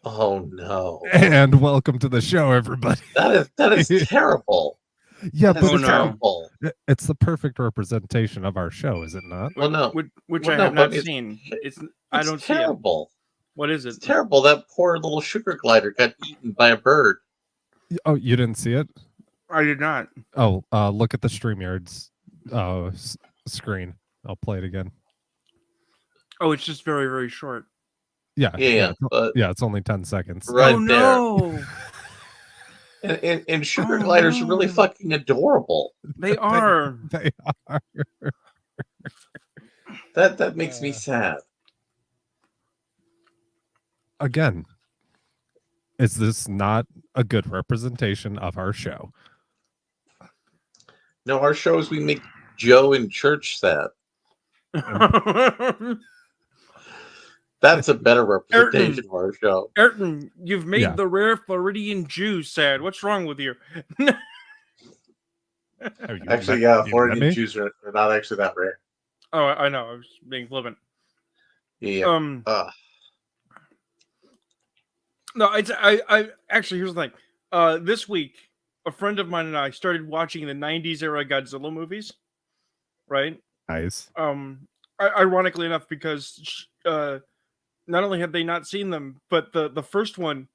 Oh no! And welcome to the show, everybody. That is terrible. Yeah, That but is no. terrible. it's the perfect representation of our show, is it not? Well, no. Which Well, I no, have not but seen. I don't see it. terrible. What is It's it? terrible. That poor little sugar glider got eaten by a bird. Oh, you didn't see it? I did not. Oh, look at the StreamYard's screen. I'll play it again. Oh, it's just very, very short. Yeah, Yeah, but yeah, it's only 10 seconds. right oh no! And sugar Oh, gliders are really no. fucking adorable. They are. They are. That makes me sad. Again, is this not a good representation of our show? No, our shows we make Joe in church sad. That's a better representation of our show. Ayrton, you've made Yeah. the rare Floridian Jew sad. What's wrong with you? Actually, yeah, Floridian Jews are not actually that rare. Oh, I know. I was being flippant. Yeah. No, I actually, here's the thing. This week, a friend of mine and I started watching the 90s era Godzilla movies. Right? Nice. Ironically enough, because not only had they not seen them, but the first one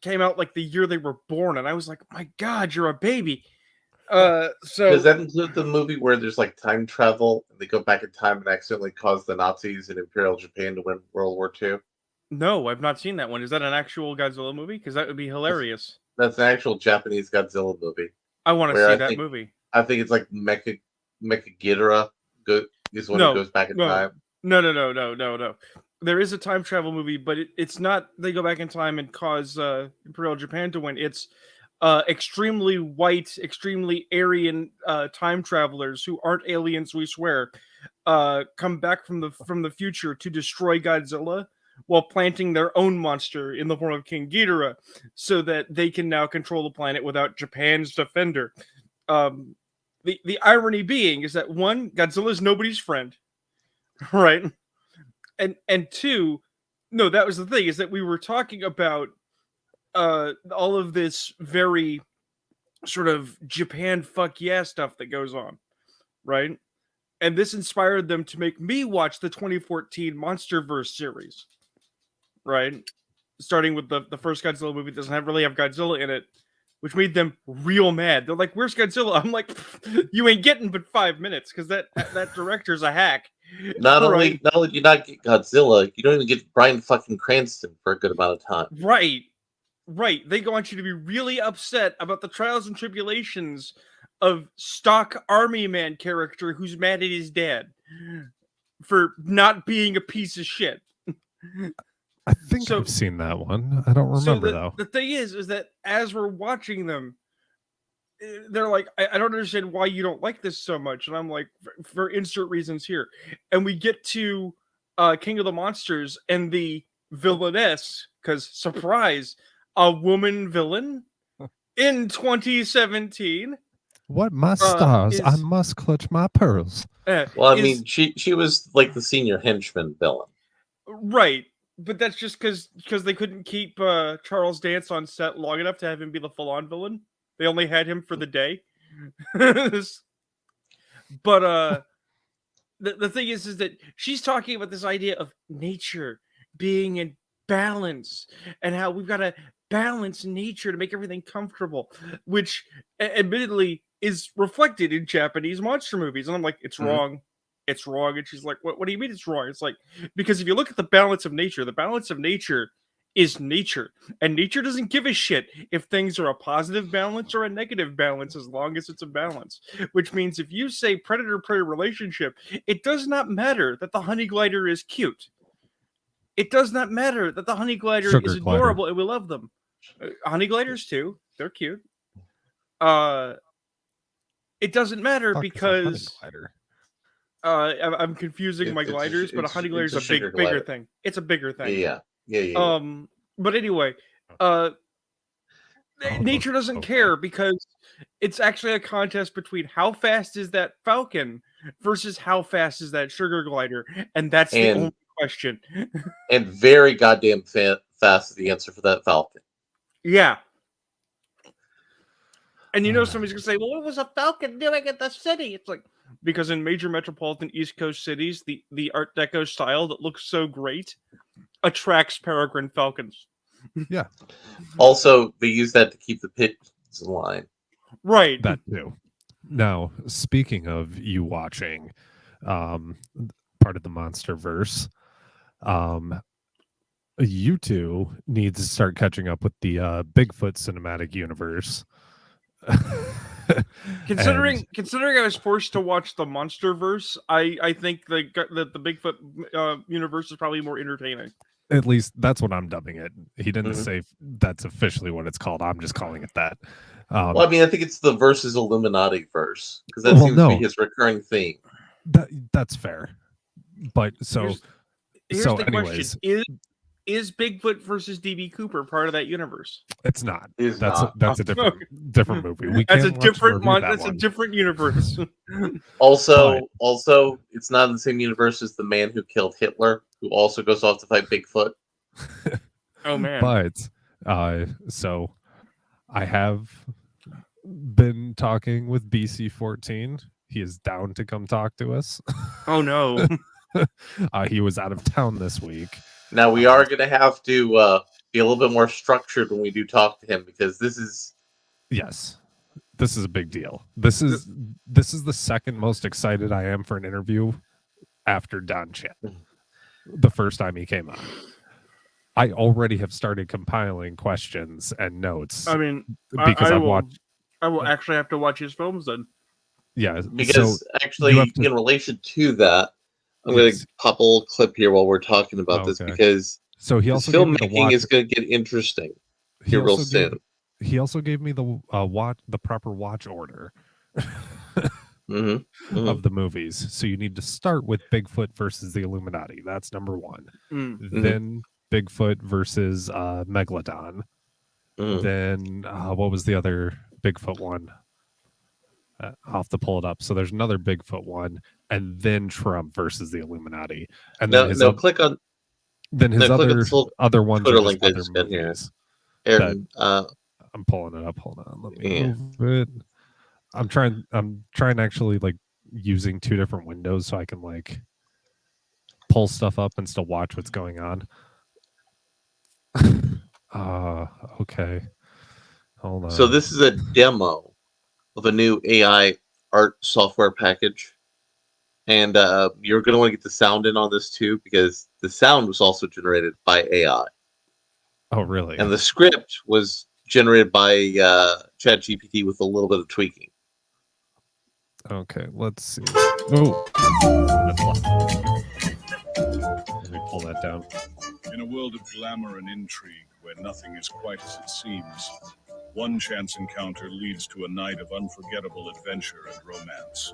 came out like the year they were born, and I was like, my God, you're a baby. So does that include the movie where there's like time travel and they go back in time and accidentally cause the Nazis in Imperial Japan to win World War II? No, I've not seen that one. Is that an actual Godzilla movie? Because that would be hilarious. That's an actual Japanese Godzilla movie. I want to see that movie. I think it's like Mecha Ghidorah is when it goes back in time. No. There is a time travel movie, but it's not they go back in time and cause Imperial Japan to win. It's extremely white, extremely Aryan time travelers who aren't aliens, we swear, come back from the future to destroy Godzilla while planting their own monster in the form of King Ghidorah, so that they can now control the planet without Japan's defender. The irony being is that one, Godzilla's nobody's friend, right? And two, no, that was the thing, is that we were talking about all of this very sort of Japan fuck yeah stuff that goes on, right? And this inspired them to make me watch the 2014 MonsterVerse series, right? Starting with the first Godzilla movie that doesn't really have Godzilla in it, which made them real mad. They're like, "Where's Godzilla?" I'm like, "You ain't getting but 5 minutes, because that director's a hack." Not only do you not get Godzilla, you don't even get Bryan fucking Cranston for a good amount of time. Right. They want you to be really upset about the trials and tribulations of stock army man character who's mad at his dad for not being a piece of shit. I think I've seen that one. I don't remember though. The thing is that as we're watching them, they're like, I don't understand why you don't like this so much. And I'm like, for insert reasons here. And we get to King of the Monsters and the villainess, because surprise, a woman villain in 2017. What my stars? I must clutch my pearls. Well, I mean, she was like the senior henchman villain. Right. But that's just because they couldn't keep Charles Dance on set long enough to have him be the full-on villain. They only had him for the day. But the thing is that she's talking about this idea of nature being in balance and how we've got to balance nature to make everything comfortable, which admittedly is reflected in Japanese monster movies. And I'm like, it's wrong. It's wrong. And she's like, what do you mean it's wrong? It's like, because if you look at the balance of nature is nature. And nature doesn't give a shit if things are a positive balance or a negative balance, as long as it's a balance. Which means if you say predator-prey relationship, it does not matter that the honey glider is cute. It does not matter that the honey glider is adorable and we love them. Honey gliders too. They're cute. It doesn't matter because... I'm confusing my gliders, but a honey glider is a bigger thing. It's a bigger thing. Yeah. But anyway, nature doesn't care, because it's actually a contest between how fast is that falcon versus how fast is that sugar glider, and that's the only question. And very goddamn fast is the answer for that Falcon. Yeah. And somebody's gonna say, "Well, what was a Falcon doing at the city?" It's like, because in major metropolitan East Coast cities, the Art Deco style that looks so great attracts peregrine falcons. Yeah. Also, they use that to keep the pigeons in line. Right. That too. Now, speaking of you watching part of the Monsterverse, you two need to start catching up with the Bigfoot cinematic universe. Considering I was forced to watch the Monsterverse, I think that the Bigfoot universe is probably more entertaining. At least that's what I'm dubbing it. He didn't say that's officially what it's called. I'm just calling it that. Well, I mean, I think it's the versus Illuminati verse because that seems to be his recurring theme. That's fair. But here's the anyways, question: Is Bigfoot versus DB Cooper part of that universe? It's not. It's that's not. A different movie. That's a different universe. Also, it's not in the same universe as the man who killed Hitler, who also goes off to fight Bigfoot. Oh man! But so I have been talking with BC14. He is down to come talk to us. Oh no! He was out of town this week. Now we are going to have to be a little bit more structured when we do talk to him because this is a big deal. This is the second most excited I am for an interview after Don Chan. The first time he came on, I already have started compiling questions and notes. I mean, because I will actually have to watch his films then. Yeah, because in relation to that, I'm going to pop a little clip here while we're talking about this because he also filmmaking is going to get interesting here real soon. He also gave me the proper watch order of the movies. So you need to start with Bigfoot versus the Illuminati. That's number one. Then Bigfoot versus Megalodon. Then what was the other Bigfoot one? I'll have to pull it up. So there's another Bigfoot one, and then Trump versus the Illuminati, and then click on. Then his other ones Twitter are link other movies. Ayrton, I'm pulling it up. Hold on, let me move it. I'm trying actually like using two different windows so I can like pull stuff up and still watch what's going on. Okay. Hold on. So this is a demo of a new AI art software package. And you're going to want to get the sound in on this too, because the sound was also generated by AI. Oh, really? And the script was generated by ChatGPT with a little bit of tweaking. Okay, let's see. Oh, let me pull that down. In a world of glamour and intrigue where nothing is quite as it seems, one chance encounter leads to a night of unforgettable adventure and romance.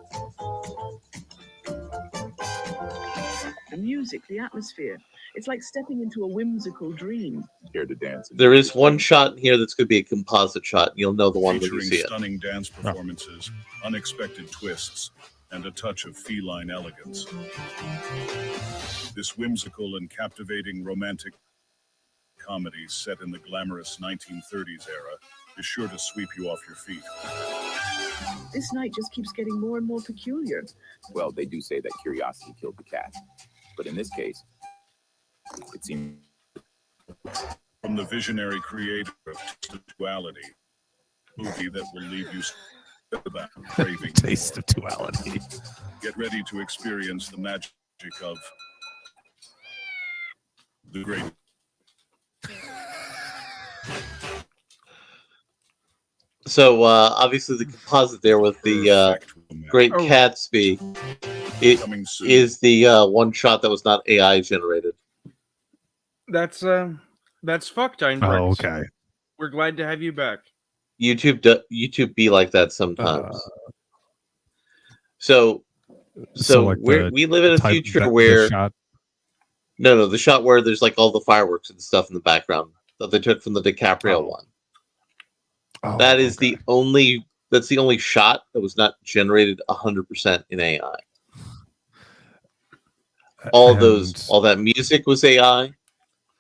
The music, the atmosphere. It's like stepping into a whimsical dream. Here to dance. There is one shot in here that's going to be a composite shot. And you'll know the one when you see it. Stunning dance performances, unexpected twists, and a touch of feline elegance. This whimsical and captivating romantic comedy set in the glamorous 1930s era is sure to sweep you off your feet. This night just keeps getting more and more peculiar. Well, they do say that curiosity killed the cat. But in this case, it seems... From the visionary creator of Duality, movie that will leave you craving Taste of Duality. Get ready to experience the magic of the great. So obviously the composite there with the Great Gatsby is the one shot that was not AI generated. That's fucked, Einbrecht. Oh, okay. We're glad to have you back. YouTube be like that sometimes. So like we live in a future where the shot where there's like all the fireworks and stuff in the background that they took from the DiCaprio one. Oh, that is the only shot that was not generated 100% in AI. all that music was AI.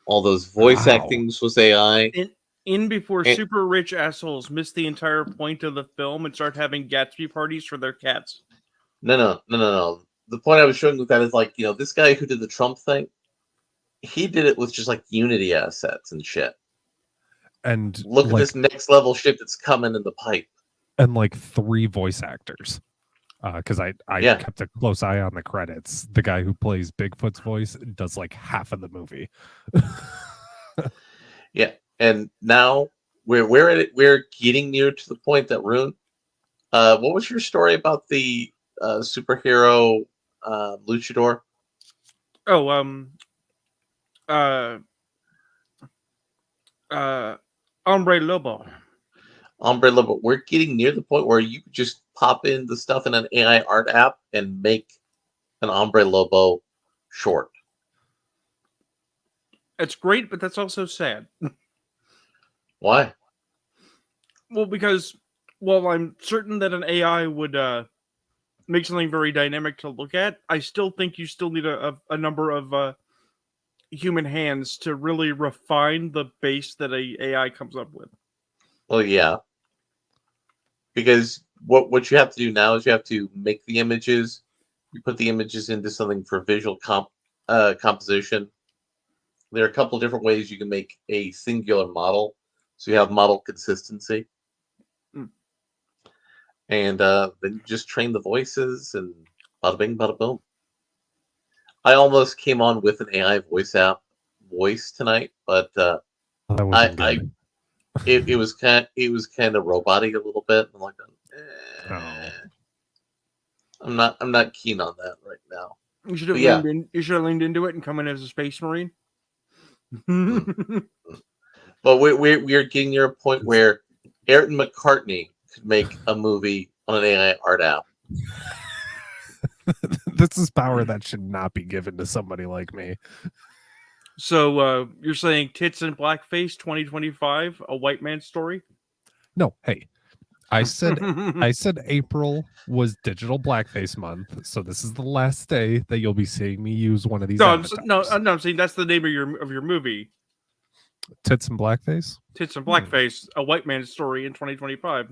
All those voice actings was AI. Before And- super rich assholes missed the entire point of the film and start having Gatsby parties for their cats. No. The point I was showing with that is like, this guy who did the Trump thing, he did it with just like Unity assets and shit. And look at this next level shit that's coming in the pipe. And like 3 voice actors. Because I kept a close eye on the credits. The guy who plays Bigfoot's voice does like half of the movie. Yeah, and now we're getting near to the point that Rune. What was your story about the superhero luchador? Hombre Lobo. Hombre Lobo. We're getting near the point where you could just pop in the stuff in an AI art app and make an Hombre Lobo short. It's great, but that's also sad. Why? Well, because while I'm certain that an AI would make something very dynamic to look at, I still think you still need a number of human hands to really refine the base that a AI comes up with. Well, yeah. Because what you have to do now is you have to make the images, you put the images into something for visual composition. There are a couple of different ways you can make a singular model. So you have model consistency. And then you just train the voices and bada bing, bada boom. I almost came on with an AI voice tonight, but it was kind of robotic a little bit. I'm like, I'm not keen on that right now. You should have leaned into it and come in as a space marine. But we're getting near a point where Ayrton McCartney could make a movie on an AI art app. This is power that should not be given to somebody like me. So you're saying Tits and Blackface 2025, a white man's story? No, hey. I said April was Digital Blackface Month, so this is the last day that you'll be seeing me use one of these. I'm saying that's the name of your movie. Tits and Blackface? Tits and Blackface, a white man's story in 2025.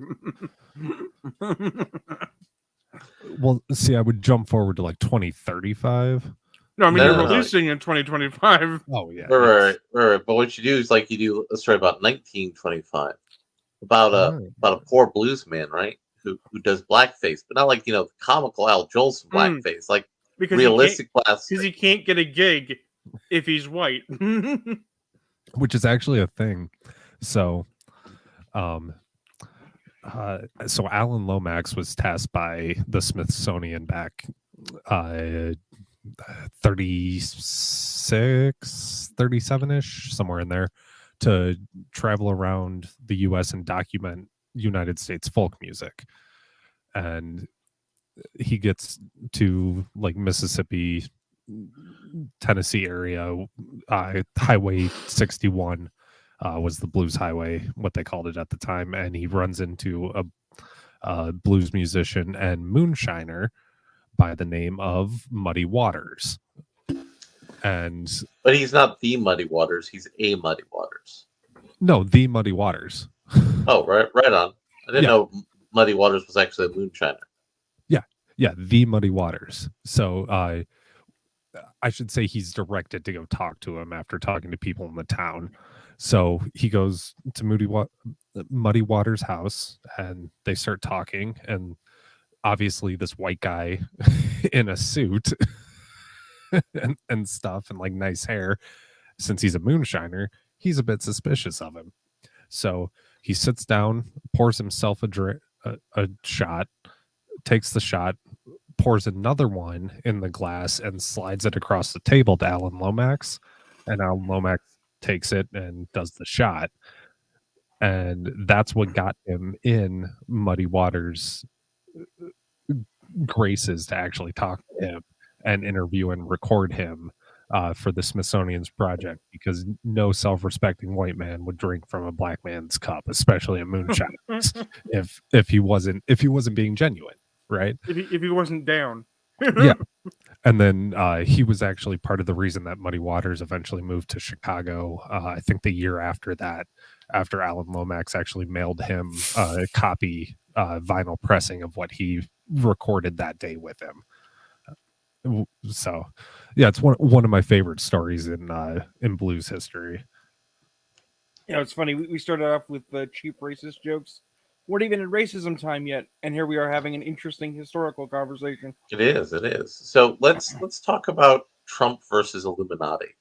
Well, see, I would jump forward to like 2035. No, I mean you're releasing in 2025. Oh yeah. Right. But what you do is like you do a story about 1925. About a poor blues man, right? Who does blackface, but not like comical Al Jolson blackface, like because realistic blackface. Because he can't get a gig if he's white, which is actually a thing. So, so Alan Lomax was tasked by the Smithsonian back 37-ish, somewhere in there, to travel around the U.S. and document United States folk music. And he gets to like Mississippi, Tennessee area. Highway 61 was the blues highway, what they called it at the time. And he runs into a blues musician and moonshiner by the name of Muddy Waters. But he's not the Muddy Waters. He's a Muddy Waters. No, the Muddy Waters. Oh, right on. I didn't know Muddy Waters was actually a moonshiner. Yeah, the Muddy Waters. So I should say he's directed to go talk to him after talking to people in the town. So he goes to Muddy Waters' house and they start talking. And obviously this white guy in a suit and stuff and like nice hair, since he's a moonshiner, he's a bit suspicious of him. So he sits down, pours himself a shot, takes the shot, pours another one in the glass and slides it across the table to Alan Lomax. And Alan Lomax takes it and does the shot. And that's what got him in Muddy Waters' graces to actually talk to him and interview and record him for the Smithsonian's project, because no self-respecting white man would drink from a black man's cup, especially a moonshine, if he wasn't being genuine, right? If he wasn't down. Yeah, And then he was actually part of the reason that Muddy Waters eventually moved to Chicago. I think the year after that, after Alan Lomax actually mailed him a copy vinyl pressing of what he recorded that day with him. So, yeah, it's one of my favorite stories in blues history. It's funny. We started off with cheap racist jokes. We're not even in racism time yet, and here we are having an interesting historical conversation. It is. So let's talk about Trump versus Illuminati.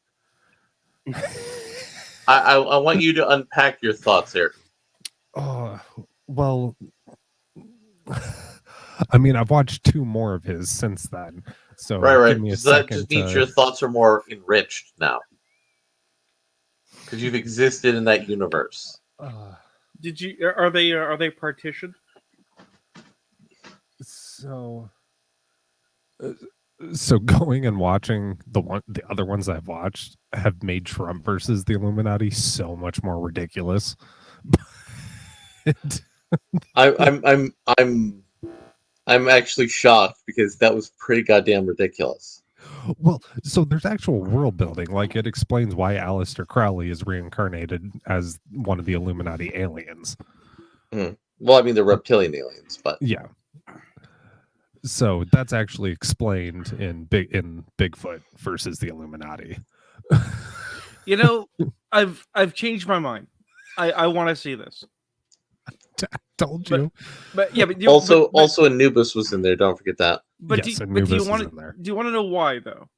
I want you to unpack your thoughts, Ayrton. Oh, well, I mean, I've watched 2 more of his since then. So right. Give me a Does that second just means your thoughts are more enriched now? Because you've existed in that universe. Did you? Are they partitioned? So going and watching the other ones I've watched have made Trump versus the Illuminati so much more ridiculous. I'm actually shocked because that was pretty goddamn ridiculous. Well, so there's actual world building. Like, it explains why Aleister Crowley is reincarnated as one of the Illuminati aliens. Well, I mean, they're reptilian aliens, but yeah. So that's actually explained in Bigfoot versus the Illuminati. I've changed my mind. I want to see this. I told you. But also Anubis was in there. Don't forget that. But yes, do you want to know why though?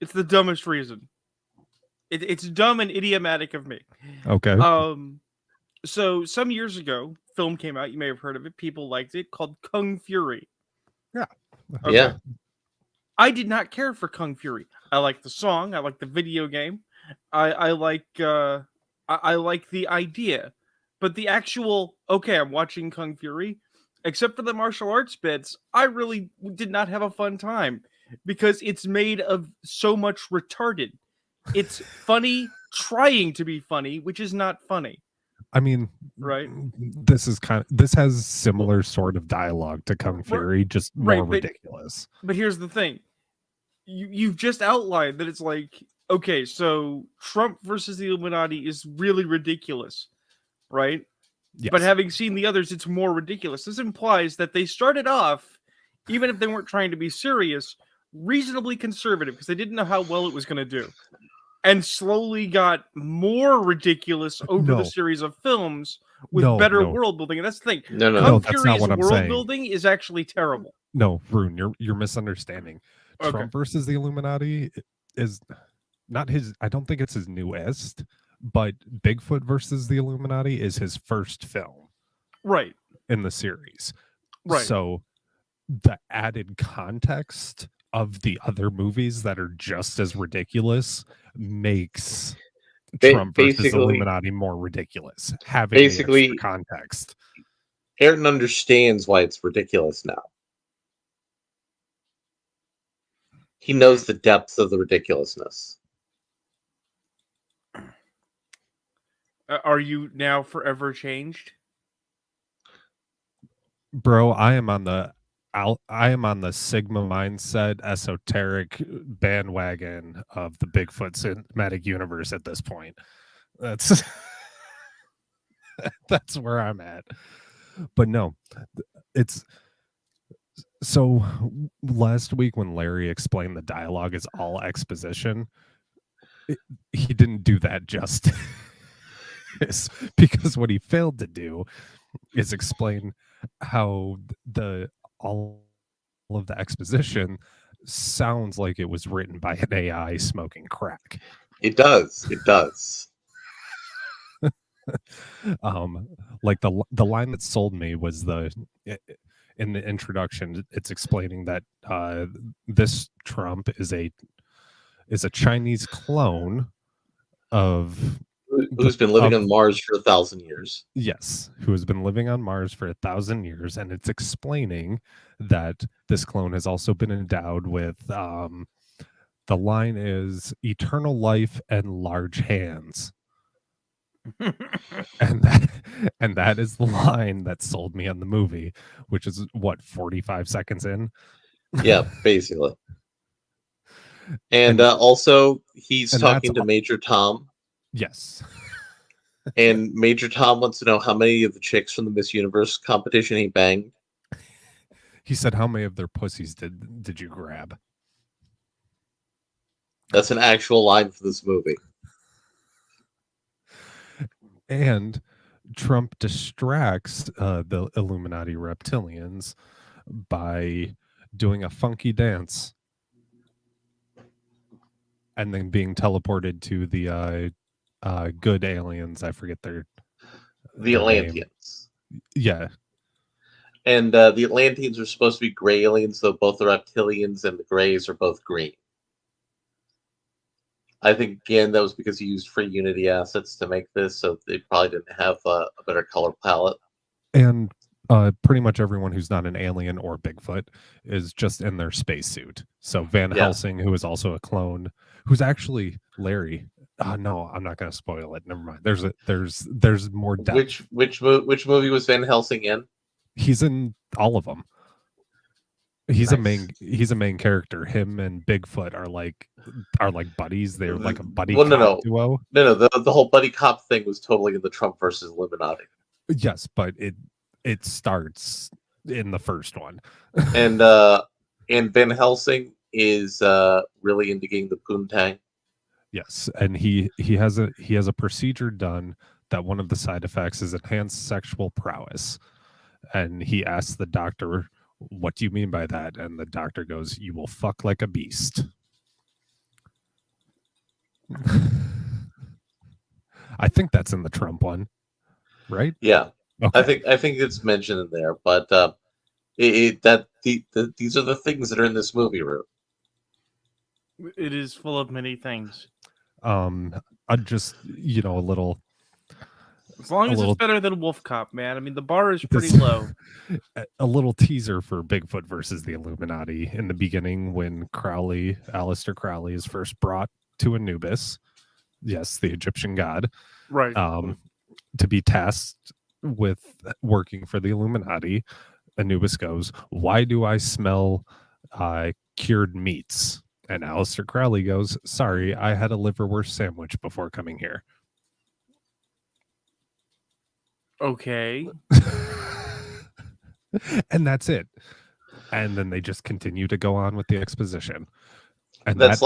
It's the dumbest reason. It's dumb and idiomatic of me. Okay. So some years ago, film came out. You may have heard of it. People liked it. Called Kung Fury. Yeah. Okay. Yeah. I did not care for Kung Fury. I like the song. I like the video game. I like the idea, but the actual I'm watching Kung Fury. Except for the martial arts bits, I really did not have a fun time because it's made of so much retarded. It's funny trying to be funny, which is not funny. I mean, right? This has similar sort of dialogue to Kung Fury, just more ridiculous. But here's the thing. You've just outlined that it's like, okay, so Trump versus the Illuminati is really ridiculous, right? Yes. But having seen the others, it's more ridiculous. This implies that they started off, even if they weren't trying to be serious, reasonably conservative because they didn't know how well it was going to do. And slowly got more ridiculous over the series of films with better world building. And that's the thing. No, that's not what I'm saying. World building is actually terrible. No, Rune, you're misunderstanding. Okay. Trump versus the Illuminati is not his. I don't think it's his newest. But Bigfoot versus the Illuminati is his first film. Right. In the series. Right. So the added context of the other movies that are just as ridiculous makes Trump versus Illuminati more ridiculous. Having the extra context. Ayrton understands why it's ridiculous now. He knows the depths of the ridiculousness. Are you now forever changed? Bro, I am on the Sigma mindset esoteric bandwagon of the Bigfoot cinematic universe at this point. That's that's where I'm at. But no, it's so last week when Larry explained the dialogue is all exposition, he didn't do that justice. Because what he failed to do is explain how all of the exposition sounds like it was written by an AI smoking crack. It does. Like the line that sold me was in the introduction. It's explaining that this Trump is a Chinese clone of. Who's been living on Mars for 1,000 years. Yes, who has been living on Mars for 1,000 years. And it's explaining that this clone has also been endowed with, the line is eternal life and large hands. and that is the line that sold me on the movie, which is, 45 seconds in? Yeah, basically. And also, he's and talking to Major Tom. Yes. And Major Tom wants to know how many of the chicks from the Miss Universe competition he banged. He said, how many of their pussies did you grab? That's an actual line for this movie. And Trump distracts the Illuminati reptilians by doing a funky dance and then being teleported to the good aliens. I forget the their Atlanteans. Name. Yeah. And the Atlanteans are supposed to be gray aliens, though both the reptilians and the grays are both green. I think, again, that was because he used free Unity assets to make this, so they probably didn't have a better color palette. And pretty much everyone who's not an alien or Bigfoot is just in their spacesuit. So Van Helsing, who is also a clone, who's actually Larry. No, I'm not going to spoil it. Never mind. There's more depth. Which movie was Van Helsing in? He's in all of them. He's a main character. Him and Bigfoot are like buddies. They're like a buddy cop duo. No. The whole buddy cop thing was totally in the Trump versus Illuminati. Yes, but it starts in the first one. And Van Helsing is really into getting the poontang. Yes, and he has a procedure done that one of the side effects is enhanced sexual prowess. And he asks the doctor, "What do you mean by that?" And the doctor goes, "You will fuck like a beast." I think that's in the Trump one, right? Yeah, okay. I think it's mentioned in there, but these are the things that are in this movie, Rue. It is full of many things. I just a little. As long as it's better than Wolf Cop, man. I mean, the bar is pretty low. A little teaser for Bigfoot versus the Illuminati in the beginning when Aleister Crowley is first brought to Anubis. Yes, the Egyptian god. Right. To be tasked with working for the Illuminati. Anubis goes, "Why do I smell cured meats?" And Aleister Crowley goes, "Sorry, I had a liverwurst sandwich before coming here." Okay. And that's it. And then they just continue to go on with the exposition. And that's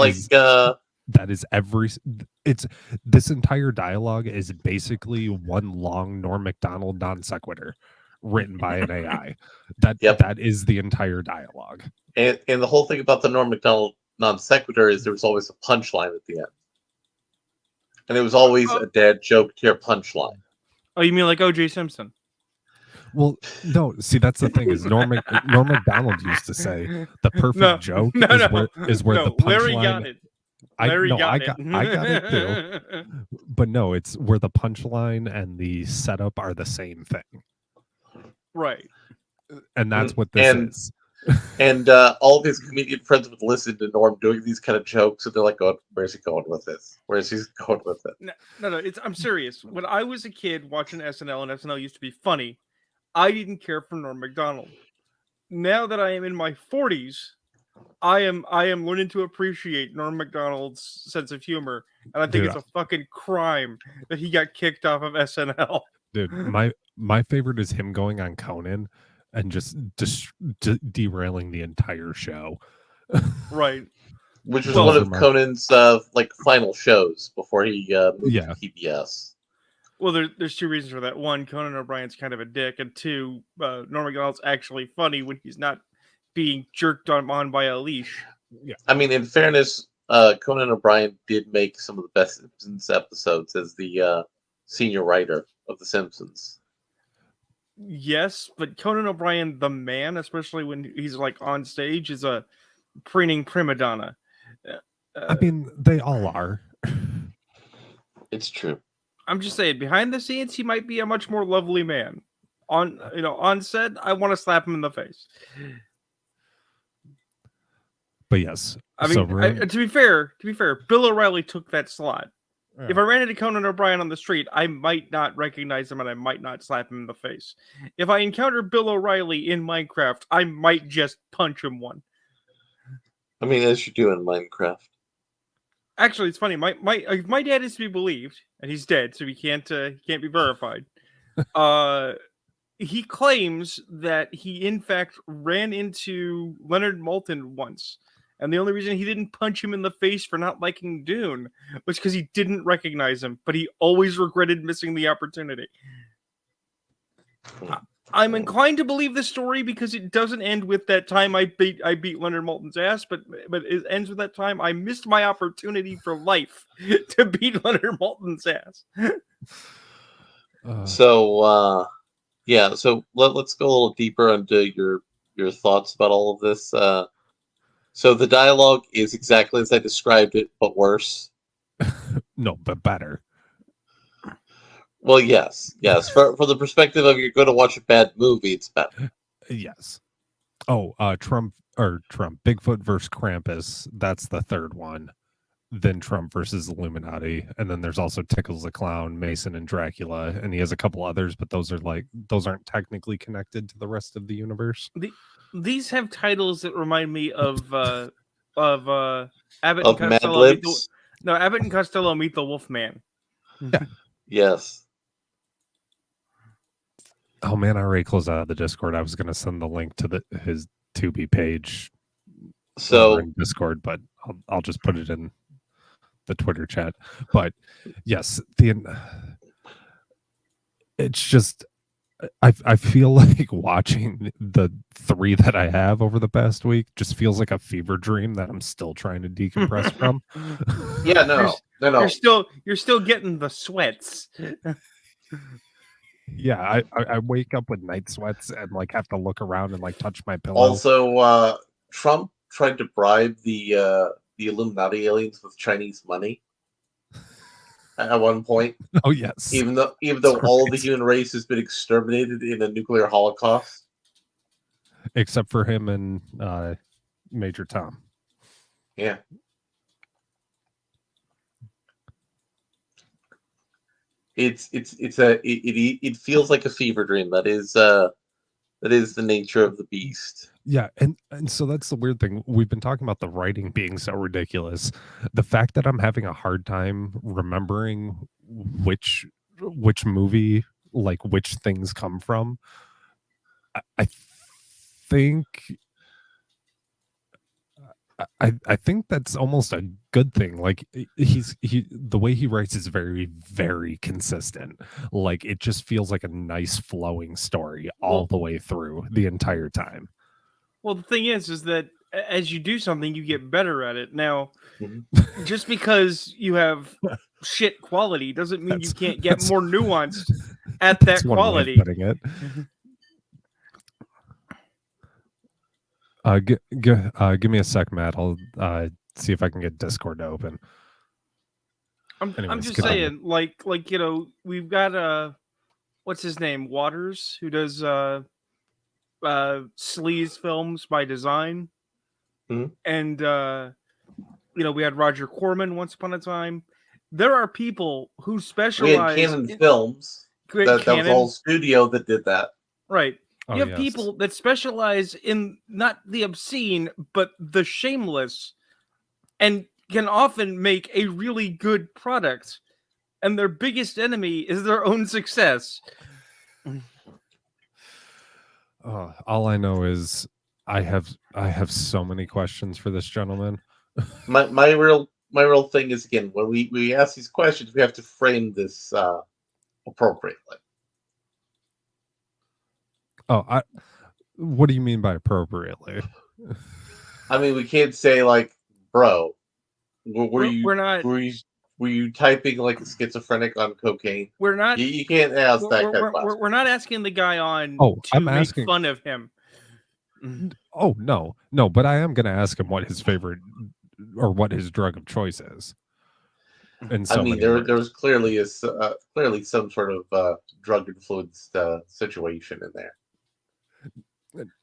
this entire dialogue is basically one long Norm Macdonald non sequitur written by an AI. That is the entire dialogue. And the whole thing about the Norm Macdonald non sequitur is there was always a punchline at the end. And it was always a dad joke to your punchline. Oh, you mean like O.J. Simpson? Well, no. See, that's the thing. Is Norm Macdonald used to say the perfect joke is where the punchline. Larry got it. I got it too. But no, it's where the punchline and the setup are the same thing. Right. And that's what this is. And all of his comedian friends would listen to Norm doing these kind of jokes, and they're like, "Oh, where's he going with this? Where's he going with it?" No. I'm serious. When I was a kid watching SNL, and SNL used to be funny, I didn't care for Norm Macdonald. Now that I am in my 40s, I am learning to appreciate Norm Macdonald's sense of humor, and I think it's a fucking crime that he got kicked off of SNL. Dude, my favorite is him going on Conan and just derailing the entire show. Right. Which was one of Conan's final shows before he moved to PBS. Well, there's two reasons for that. One, Conan O'Brien's kind of a dick, and two, Norm Macdonald's actually funny when he's not being jerked on by a leash. Yeah. I mean, in fairness, Conan O'Brien did make some of the best Simpsons episodes as the senior writer of The Simpsons. Yes, but Conan O'Brien, the man, especially when he's like on stage, is a preening prima donna. I mean, they all are. It's true. I'm just saying, behind the scenes, he might be a much more lovely man. On set, I want to slap him in the face. But yes, I mean, to be fair, Bill O'Reilly took that slot. Yeah. If I ran into Conan O'Brien on the street, I might not recognize him and I might not slap him in the face. If I encounter Bill O'Reilly in Minecraft, I might just punch him one. I mean, as you do in Minecraft. Actually, it's funny. My dad is to be believed, and he's dead, so he can't be verified. He claims that he in fact ran into Leonard Maltin once, and the only reason he didn't punch him in the face for not liking Dune was because he didn't recognize him, but he always regretted missing the opportunity. I'm inclined to believe this story because it doesn't end with that time I beat Leonard Maltin's ass, but it ends with that time I missed my opportunity for life to beat Leonard Maltin's ass. So let's go a little deeper into your thoughts about all of this. So the dialogue is exactly as I described it, but worse. No, but better. Well, yes. For the perspective of you're going to watch a bad movie, it's better. Yes. Oh, Trump, Bigfoot versus Krampus. That's the third one. Then Trump versus Illuminati, and then there's also Tickles the Clown, Mason, and Dracula, and he has a couple others, but those aren't technically connected to the rest of the universe. These have titles that remind me of Abbott Of and Mad Costello. Libs? Abbott and Costello meet the Wolfman. Yeah. Yes. Oh man, I already closed out of the Discord. I was going to send the link to his Tubi page over in Discord, but I'll just put it in the Twitter chat. But yes, it's just I feel like watching the three that I have over the past week just feels like a fever dream that I'm still trying to decompress from. Yeah, no. You're still getting the sweats. Yeah, I wake up with night sweats and like have to look around and like touch my pillow. Also, Trump tried to bribe the Illuminati aliens with Chinese money at one point. Oh yes, even though all the human race has been exterminated in a nuclear holocaust, except for him and Major Tom. Yeah. It feels like a fever dream. That is the nature of the beast. Yeah, and so that's the weird thing. We've been talking about the writing being so ridiculous. The fact that I'm having a hard time remembering which movie, like which things come from. I think that's almost a good thing. Like the way he writes is very, very consistent. Like it just feels like a nice flowing story all the way through the entire time. Well, the thing is that as you do something, you get better at it. Now, just because you have shit quality doesn't mean you can't get more nuanced at that quality. Putting it. Give me a sec, Matt. I'll see if I can get Discord to open. I'm just saying, like we've got what's his name, Waters, who does sleaze films by design, and we had Roger Corman once upon a time. There are people who specialize. We had Canon Films. That was a whole studio that did that. Right. You have people that specialize in not the obscene, but the shameless, and can often make a really good product. And their biggest enemy is their own success. All I know is I have so many questions for this gentleman. My real thing is, again, when we ask these questions, we have to frame this appropriately. Oh, what do you mean by appropriately? I mean, we can't say like, bro, were you typing like a schizophrenic on cocaine? We're not. You can't ask that kind of question. We're not asking the guy on I'm make asking fun of him. Oh no, but I am going to ask him what his favorite or what his drug of choice is. And so I mean, there was clearly some sort of drug influenced situation in there.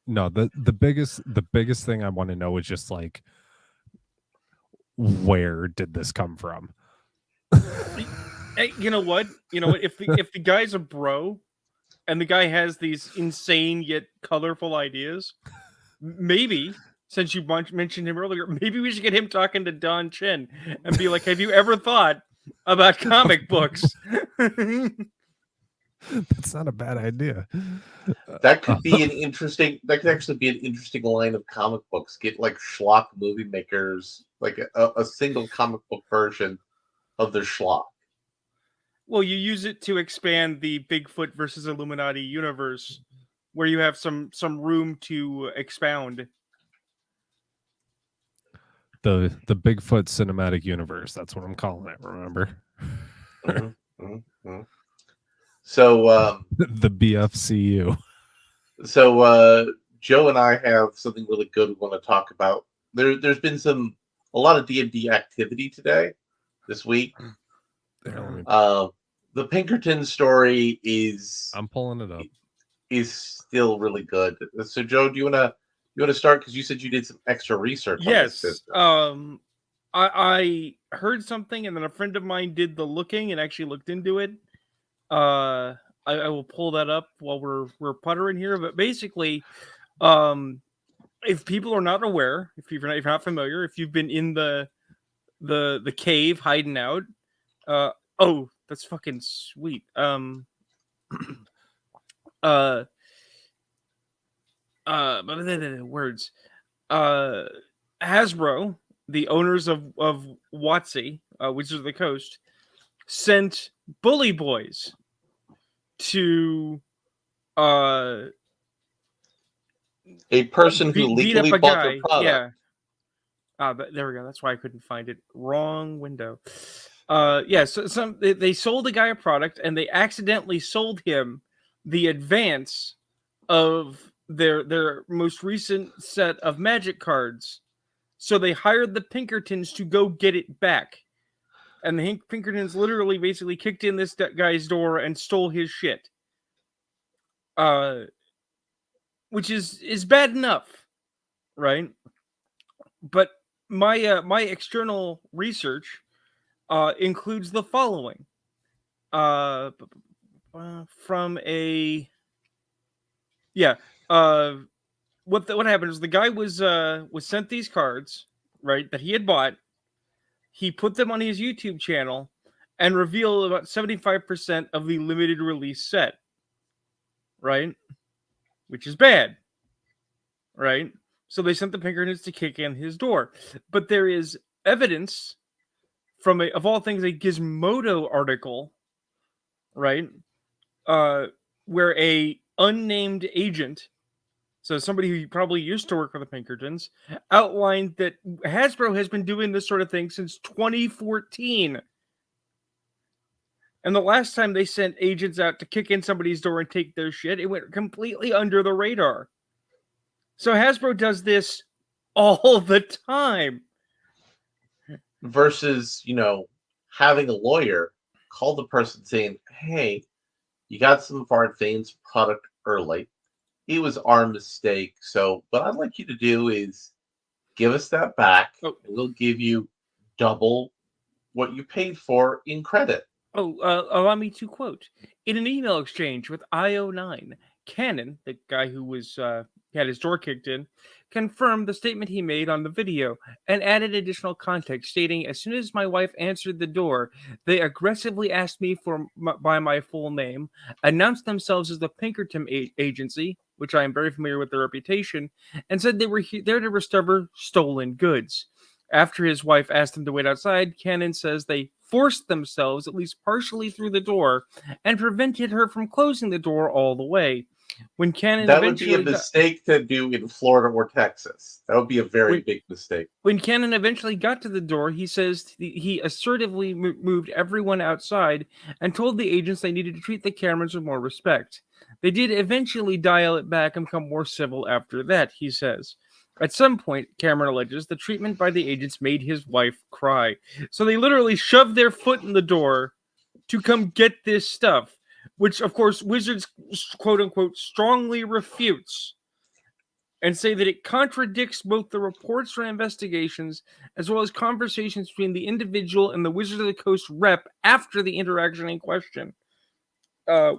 No, the biggest thing I want to know is just like, where did this come from? Hey, you know what? If the guy's a bro, and the guy has these insane yet colorful ideas, maybe since you mentioned him earlier, maybe we should get him talking to Don Chen and be like, have you ever thought about comic books? That's not a bad idea. That could be an interesting. That could actually be an interesting line of comic books. Get like schlock movie makers, like a single comic book version of their schlock. Well, you use it to expand the Bigfoot versus Illuminati universe, where you have some room to expound. The Bigfoot cinematic universe. That's what I'm calling it. Remember? So the BFCU. So Joe and I have something really good we want to talk about. There's been a lot of D&D activity this week. The Pinkerton story is. I'm pulling it up. Is still really good. So Joe, do you want to start, because you said you did some extra research? Yes. I heard something, and then a friend of mine did the looking and actually looked into it. I will pull that up while we're puttering here. But basically, if people are not aware, if you're not familiar, if you've been in the cave hiding out, oh, that's fucking sweet. Words. Hasbro, the owners of WotC, Wizards of the Coast, sent bully boys to a person who legally beat up a bought guy. their product. Yeah. There we go. That's why I couldn't find it. Wrong window. So they sold a guy a product, and they accidentally sold him the advance of their most recent set of magic cards. So they hired the Pinkertons to go get it back. And the Pinkertons literally basically kicked in this guy's door and stole his shit. Which is bad enough, right? But my external research includes the following. From a what happened is the guy was sent these cards, right, that he had bought. He put them on his YouTube channel and revealed about 75% of the limited release set, right? Which is bad, right? So they sent the Pinkertons to kick in his door. But there is evidence from of all things, a Gizmodo article, right? Where a unnamed agent, so somebody who probably used to work for the Pinkertons, outlined that Hasbro has been doing this sort of thing since 2014. And the last time they sent agents out to kick in somebody's door and take their shit, it went completely under the radar. So Hasbro does this all the time. Versus, having a lawyer call the person saying, hey, you got some of our advanced product early. It was our mistake. So what I'd like you to do is give us that back. And we'll give you double what you paid for in credit. Allow me to quote. In an email exchange with IO9, Cannon, the guy who was had his door kicked in, confirmed the statement he made on the video and added additional context, stating, as soon as my wife answered the door, they aggressively asked me by my full name, announced themselves as the Pinkerton Agency, which I am very familiar with their reputation, and said they were there to restore stolen goods. After his wife asked him to wait outside, Cannon says they forced themselves at least partially through the door and prevented her from closing the door all the way. When Cannon that would be a mistake to do in Florida or Texas. That would be a very big mistake. When Cannon eventually got to the door, he says he assertively moved everyone outside and told the agents they needed to treat the Camerons with more respect. They did eventually dial it back and become more civil after that, he says. At some point, Cameron alleges, the treatment by the agents made his wife cry. So they literally shoved their foot in the door to come get this stuff, which, of course, Wizards, quote-unquote, strongly refutes and say that it contradicts both the reports from investigations as well as conversations between the individual and the Wizards of the Coast rep after the interaction in question,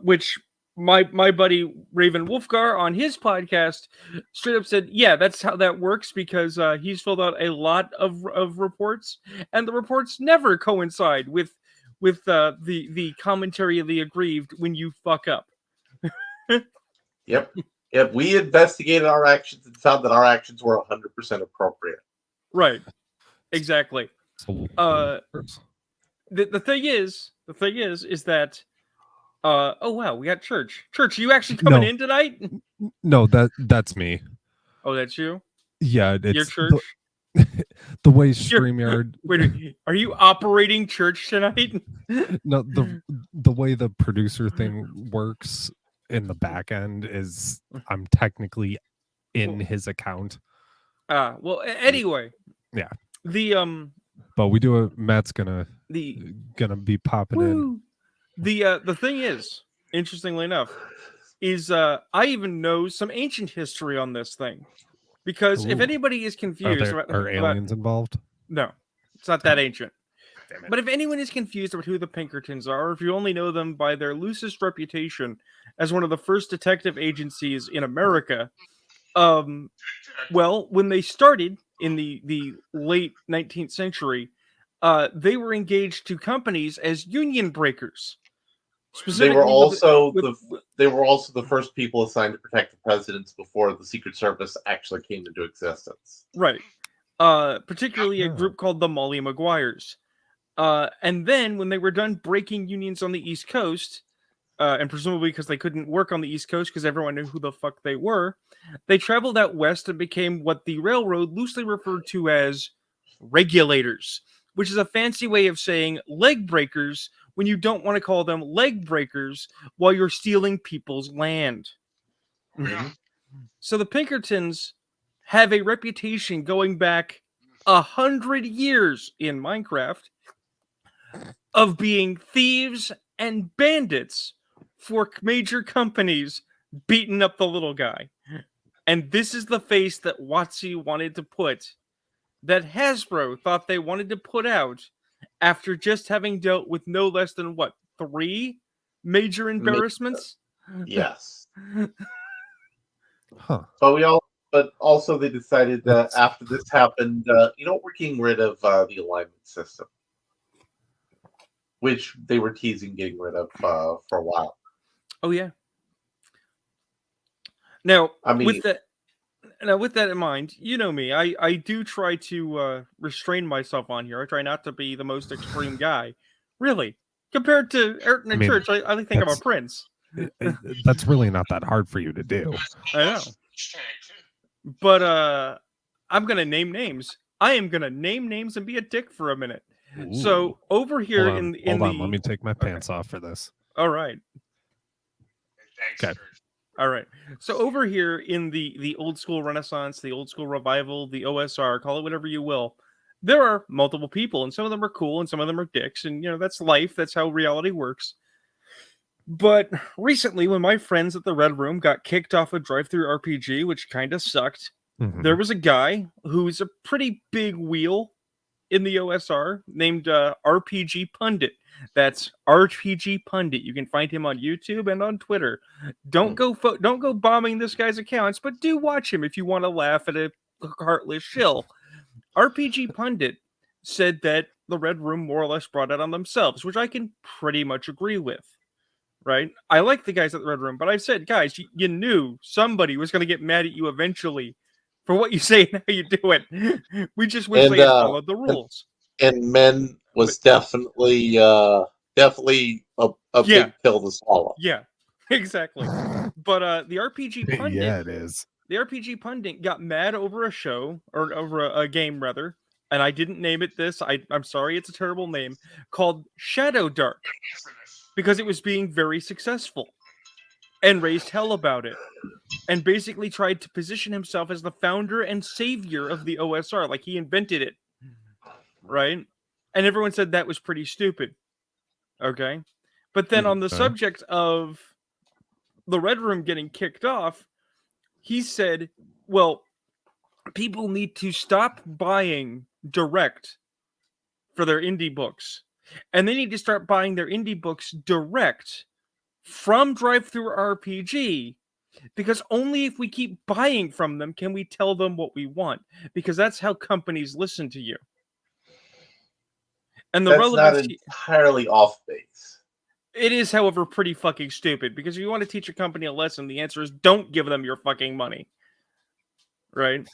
which my buddy Raven Wolfgar on his podcast straight up said, yeah, that's how that works, because he's filled out a lot of reports, and the reports never coincide with the commentary of the aggrieved when you fuck up. Yep. We investigated our actions and found that our actions were 100% appropriate. Right. Exactly. So, The thing is that oh wow, we got Church. Church, are you actually coming No. in tonight? No, that's me. Oh, that's you? Yeah, Your it's Church? the way StreamYard. Wait, are you operating Church tonight? No, the way the producer thing works in the back end is I'm technically in his account. Well, anyway. Yeah. But we do Matt's gonna be popping in. The thing is, interestingly enough, is I even know some ancient history on this thing. Because if anybody is confused are aliens involved? No, it's not that ancient. But if anyone is confused about who the Pinkertons are, or if you only know them by their loosest reputation as one of the first detective agencies in America, well, when they started in the late 19th century, they were engaged to companies as union breakers. They were also the first people assigned to protect the presidents before the Secret Service actually came into existence. Right. Particularly a group called the Molly Maguires. And then when they were done breaking unions on the East Coast, and presumably because they couldn't work on the East Coast because everyone knew who the fuck they were, they traveled out west and became what the railroad loosely referred to as regulators, which is a fancy way of saying leg breakers when you don't want to call them leg breakers while you're stealing people's land. Mm-hmm. So the Pinkertons have a reputation going back 100 years in Minecraft of being thieves and bandits for major companies beating up the little guy. And this is the face that WotC wanted to put, that Hasbro thought they wanted to put out after just having dealt with no less than, 3 major embarrassments? Yes. Huh. But also they decided that after this happened, we're getting rid of the alignment system, which they were teasing getting rid of for a while. Oh yeah. Now, I mean, with that in mind, you know me, I do try to restrain myself on here. I try not to be the most extreme guy, really. Compared to Ayrton and Church, I think I'm a prince. That's really not that hard for you to do. I know. But I'm gonna name names. I am gonna name names and be a dick for a minute. Ooh. So over here hold on, let me take my pants off for this. All right. Okay. All right. So over here in the old school Renaissance, the old school revival, the OSR, call it whatever you will, there are multiple people, and some of them are cool and some of them are dicks, and that's life. That's how reality works. But recently, when my friends at the Red Room got kicked off a drive-through RPG, which kind of sucked, there was a guy who's a pretty big wheel in the OSR named RPG Pundit. That's RPG Pundit. You can find him on YouTube and on Twitter. Don't go bombing this guy's accounts, but do watch him if you want to laugh at a heartless shill. RPG Pundit said that the Red Room more or less brought it on themselves, which I can pretty much agree with. Right? I like the guys at the Red Room, but I said, guys, you knew somebody was going to get mad at you eventually for what you say and how you do it. We just wish they had followed the rules. And Men was definitely a big pill to swallow. Yeah, exactly. But the RPG Pundit... Yeah, it is. The RPG Pundit got mad over a show, or over a game, rather, and I didn't name it this. I'm sorry, it's a terrible name, called Shadow Dark. Because it was being very successful and raised hell about it, and basically tried to position himself as the founder and savior of the OSR, like he invented it, right? And everyone said that was pretty stupid. Okay, but then on the subject of the Red Room getting kicked off, he said, well, people need to stop buying direct for their indie books. And they need to start buying their indie books direct from Drive-Thru RPG, because only if we keep buying from them can we tell them what we want, because that's how companies listen to you. And the That's not relevancy entirely off base. it is, however, pretty fucking stupid, because if you want to teach a company a lesson, the answer is don't give them your fucking money. Right?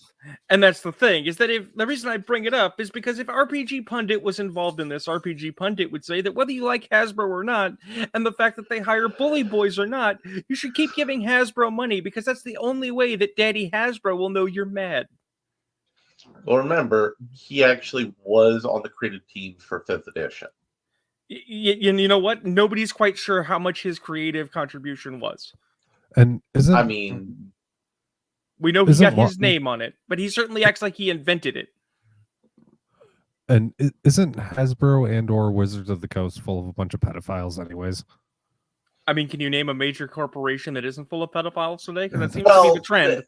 And that's the thing, is that if the reason I bring it up is because if RPG Pundit was involved in this, RPG Pundit would say that whether you like Hasbro or not, and the fact that they hire bully boys or not, you should keep giving Hasbro money, because that's the only way that Daddy Hasbro will know you're mad. Well, remember, he actually was on the creative team for 5th edition. You know what? Nobody's quite sure how much his creative contribution was. And isn't I mean, we know he got his name on it, but he certainly acts like he invented it. And isn't Hasbro and or Wizards of the Coast full of a bunch of pedophiles anyways? I mean, can you name a major corporation that isn't full of pedophiles today? Because that seems to be the trend.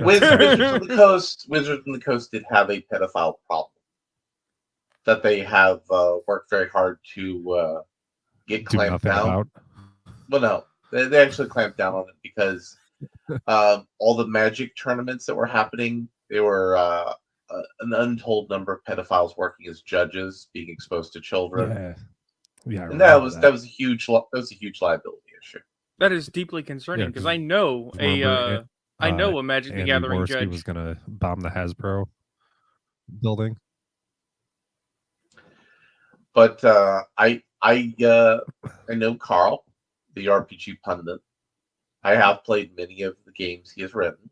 Wizards of the Coast did have a pedophile problem that they have worked very hard to get clamped down. About. Well, no, they actually clamped down on it because all the Magic tournaments that were happening, they were an untold number of pedophiles working as judges, being exposed to children. Yeah, and that was a huge liability issue. That is deeply concerning, because I know a Magic the Gathering judge. He was going to bomb the Hasbro building. But I know Carl, the RPG pundit. I have played many of the games he has written.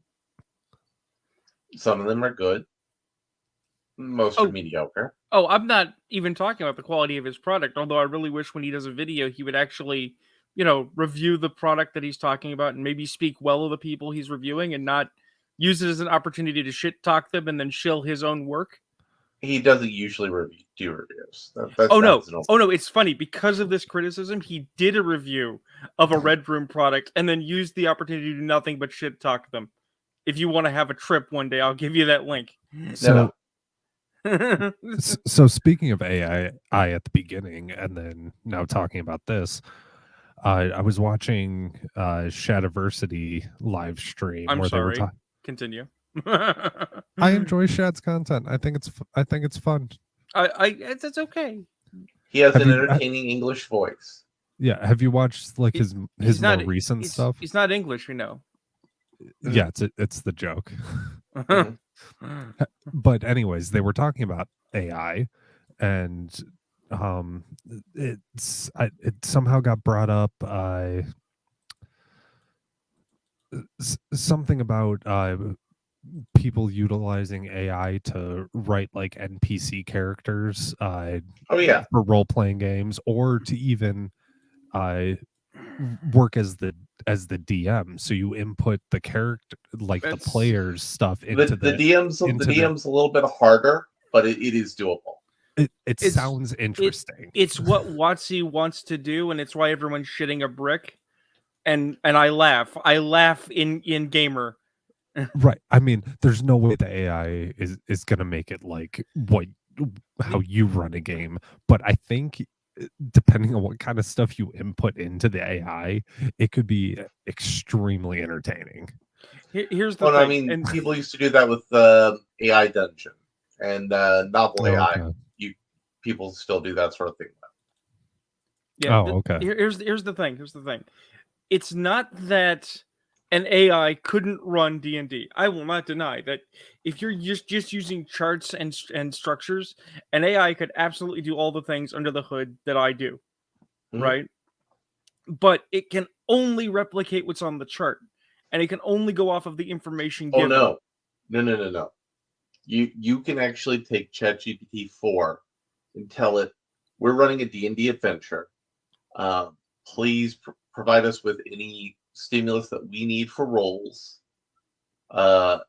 Some of them are good. Most are mediocre. Oh, I'm not even talking about the quality of his product, although I really wish when he does a video, he would actually, review the product that he's talking about and maybe speak well of the people he's reviewing and not use it as an opportunity to shit talk them and then shill his own work. He doesn't usually do reviews. No, it's funny. Because of this criticism, he did a review of a Red Room product and then used the opportunity to do nothing but shit talk them. If you want to have a trip one day, I'll give you that link. So speaking of AI at the beginning, and then now talking about this, I was watching Shadiversity live stream. I'm where sorry. They were Continue. I enjoy Shad's content. I think it's fun. It's okay. He has an entertaining English voice. Yeah. Have you watched like his more recent stuff? He's not English, Yeah, it's the joke. But anyways, they were talking about AI, and it somehow got brought up. Something about people utilizing AI to write like NPC characters. For role-playing games, or to even work as the DM. So you input the character, like the player's stuff into the DM's. The DM's a little bit harder, but it is doable. It sounds interesting. It's what WotC wants to do, and it's why everyone's shitting a brick. And I laugh. I laugh in gamer. Right. I mean, there's no way the AI is gonna make it like how you run a game. But I think depending on what kind of stuff you input into the AI, it could be extremely entertaining. Here's the thing. I mean, people used to do that with AI Dungeon and Novel AI. Okay. People still do that sort of thing. Yeah. Okay. Here's the thing. It's not that an AI couldn't run D&D. I will not deny that if you're just using charts and structures, an AI could absolutely do all the things under the hood that I do, right? But it can only replicate what's on the chart, and it can only go off of the information given. Oh, no. You can actually take ChatGPT 4 and tell it, we're running a D&D adventure. Please provide us with any stimulus that we need for rolls,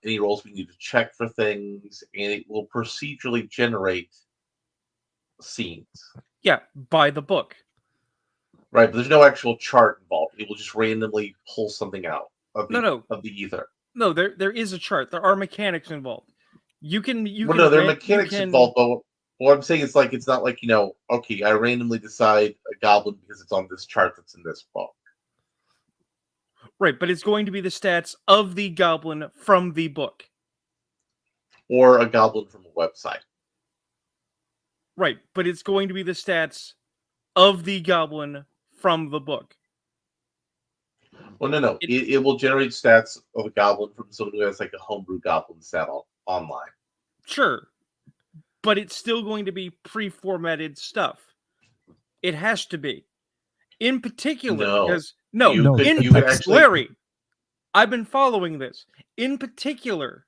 any rolls we need to check for things, and it will procedurally generate scenes. Yeah, by the book. Right, but there's no actual chart involved. It will just randomly pull something out of the ether. No, there is a chart. There are mechanics involved. There are mechanics involved, but what I'm saying is like it's not like, okay, I randomly decide a goblin because it's on this chart that's in this book. Right, but it's going to be the stats of the goblin from the book. Or a goblin from a website. Right, but it's going to be the stats of the goblin from the book. Well, no. It will generate stats of a goblin from someone who has like a homebrew goblin stat online. Sure, but it's still going to be pre-formatted stuff. It has to be. In particular, because Larry, I've been following this. In particular,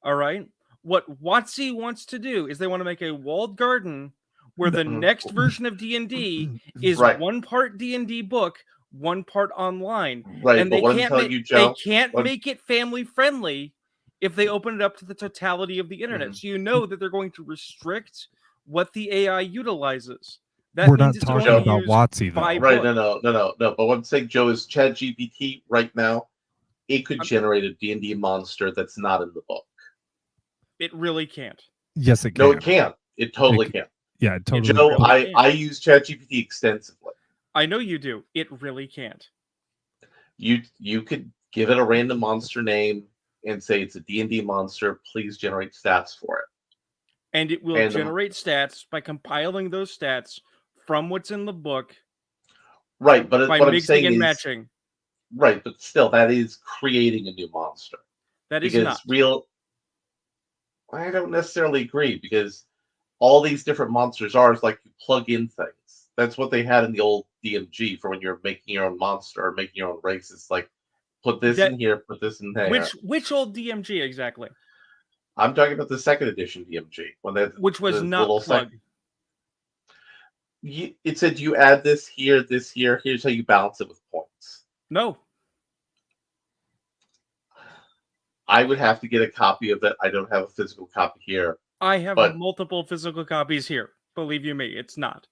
all right, what WotC wants to do is they want to make a walled garden where the next version of D&D is one part D&D book, one part online. Right, and but they what can't I'm telling you, Joe, they can't make it family friendly if they open it up to the totality of the internet. So you know that they're going to restrict what the AI utilizes. That We're means not it's talking going to about use WotC, though. Right, no. But what I'm saying, Joe, is ChatGPT right now, it could generate a D&D monster that's not in the book. It really can't. Yes, it can. No, it can't. It totally can. Yeah, it totally Joe, really I use ChatGPT extensively. I know you do. It really can't. You could give it a random monster name and say it's a D&D monster. Please generate stats for it. And it will generate stats by compiling those stats from what's in the book. Right, but by what mixing I'm saying and is, matching. Right, but still, that is creating a new monster. That is because not. I don't necessarily agree, because all these different monsters are is like you plug in things. That's what they had in the old DMG for when you're making your own monster or making your own race. It's like, put this in here, put this in there. Which old DMG exactly? I'm talking about the second edition DMG. Which was not plug. It said you add this here, here's how you balance it with points. No. I would have to get a copy of it. I don't have a physical copy here. I have multiple physical copies here. Believe you me, it's not.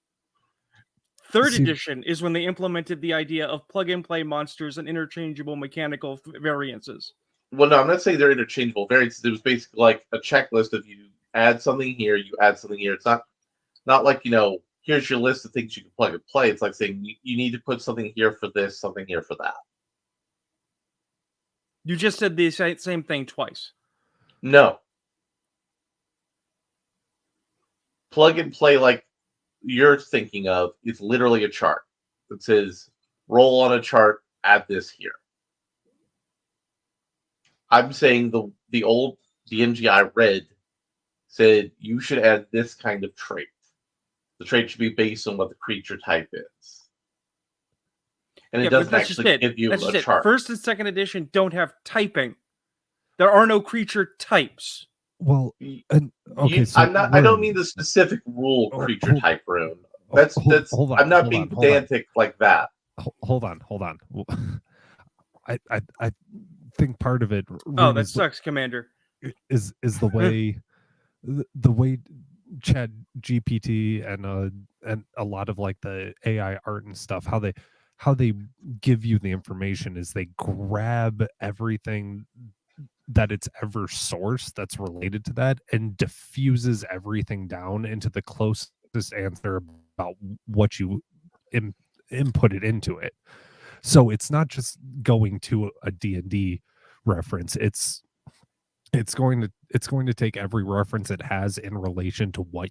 Third edition is when they implemented the idea of plug-and-play monsters and interchangeable mechanical variances. Well, no, I'm not saying they're interchangeable variances. It was basically like a checklist of you add something here, you add something here. It's not like, here's your list of things you can plug and play. It's like saying you need to put something here for this, something here for that. You just said the same thing twice. No. Plug and play like you're thinking of is literally a chart that says roll on a chart, add this here. I'm saying the old DMG I read said you should add this kind of trait. The trait should be based on what the creature type is. And it doesn't actually give you a chart. First and second edition don't have typing. There are no creature types. Well, okay. I don't mean the specific rule creature type rune. Hold on, I'm not being pedantic like that. Hold on. I think part of it. Oh, that sucks, Commander. Is the way the way Chat GPT and a lot of like the AI art and stuff, how they give you the information is they grab everything that it's ever sourced that's related to that and diffuses everything down into the closest answer about what you inputted into it. So it's not just going to a D&D reference. It's going to take every reference it has in relation to what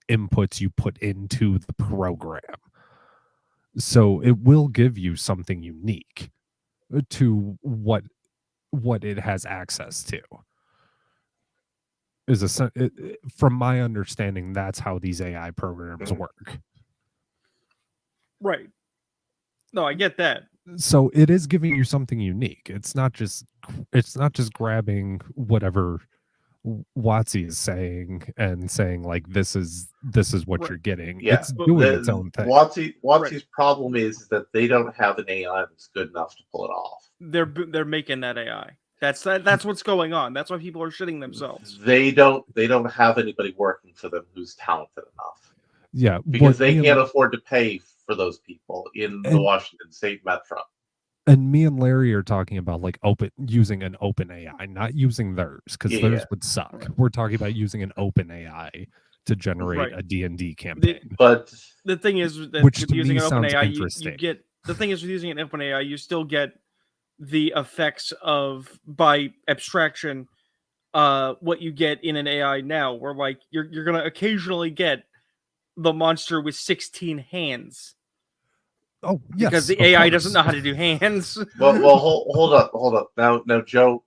inputs you put into the program. So it will give you something unique to what it has access to. From my understanding, that's how these AI programs work. Right. No, I get that. So it is giving you something unique. It's not just grabbing whatever WotC is saying and saying like this is what you're getting. Yeah. It's doing its own thing. WotC's problem is that they don't have an AI that's good enough to pull it off. They're making that AI. That's what's going on. That's why people are shitting themselves. They don't have anybody working for them who's talented enough. Yeah, because they can't afford to pay for those people in the Washington State Metro. And me and Larry are talking about like using an open AI, not using theirs, because theirs would suck. We're talking about using an open AI to generate a D&D campaign. But the thing is that which with using an open AI, you get the thing is with using an open AI, you still get the effects of, by abstraction, what you get in an AI now, where like you're gonna occasionally get the monster with 16 hands. Oh, yes, because the AI doesn't know how to do hands. Well, hold up. Now, Joe,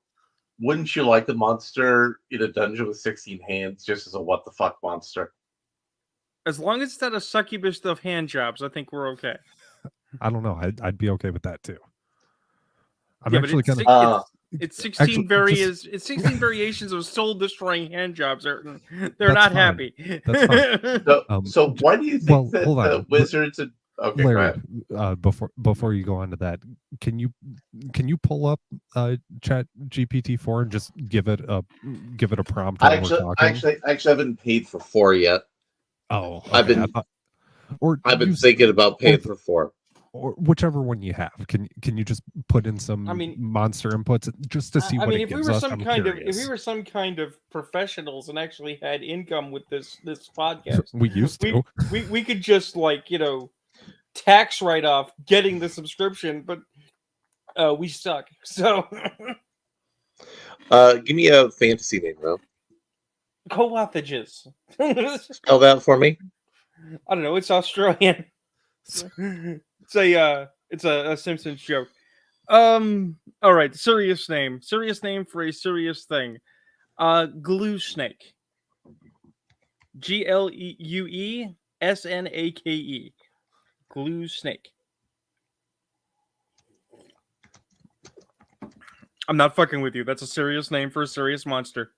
wouldn't you like a monster in a dungeon with 16 hands just as a what the fuck monster? As long as it's not a succubus of hand jobs, I think we're okay. I don't know. I'd be okay with that too. I'm Yeah, actually but kind of. it's 16 it's 16 variations of soul destroying hand jobs, Ayrton. They're not fine. happy. That's fine. So why do you think that hold on. wizards and okay, Larry, before you go on to that, can you pull up Chat GPT-4 and just give it a prompt while we're talking? Actually, I haven't paid for 4 yet. Oh, okay. I've been thinking about paying for 4. Or whichever one you have. Can you just put in some monster inputs just to see what it gives us? If we were some kind of professionals and actually had income with this podcast, we used to. We could just tax write off getting the subscription, but we suck. So give me a fantasy name, bro. Co-ophages. Spell that for me. I don't know. It's Australian. It's a Simpsons joke. All right, serious name for a serious thing. Glue snake. GLUESNAKE. Glue snake. I'm not fucking with you. That's a serious name for a serious monster.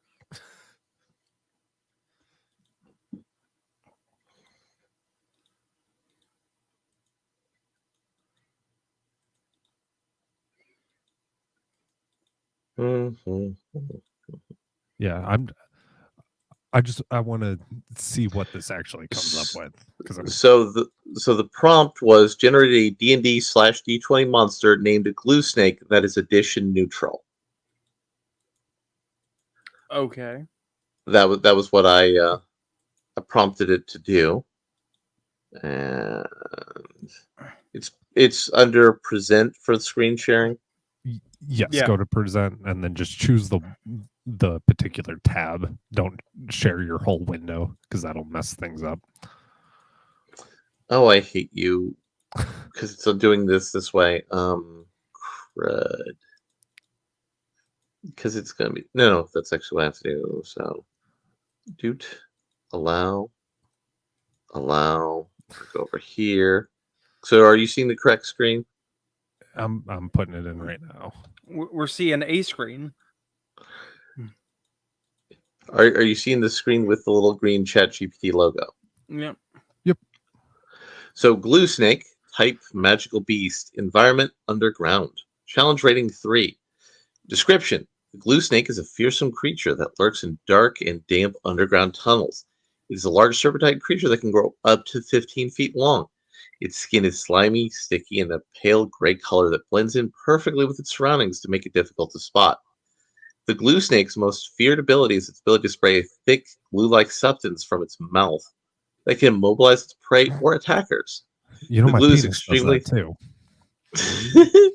Yeah, I want to see what this actually comes up with. So the prompt was generate a D&D/D20 monster named a glue snake that is addition neutral. Okay. That was what I prompted it to do, and it's under present for screen sharing. Yes, go to present and then just choose the particular tab. Don't share your whole window because that'll mess things up. Oh, I hate you because it's doing this way. Crud. Because it's gonna be no. That's actually what I have to do. So, allow. Go over here. So, are you seeing the correct screen? I'm putting it in right now. We're seeing a screen. Are you seeing the screen with the little green ChatGPT logo? Yep. So glue snake, type magical beast, environment underground. Challenge rating 3. Description: the glue snake is a fearsome creature that lurks in dark and damp underground tunnels. It is a large serpentine creature that can grow up to 15 feet long. Its skin is slimy, sticky, and a pale gray color that blends in perfectly with its surroundings to make it difficult to spot. The glue snake's most feared ability is its ability to spray a thick, glue-like substance from its mouth that can immobilize its prey or attackers. You know, the my glue penis is extremely does that too.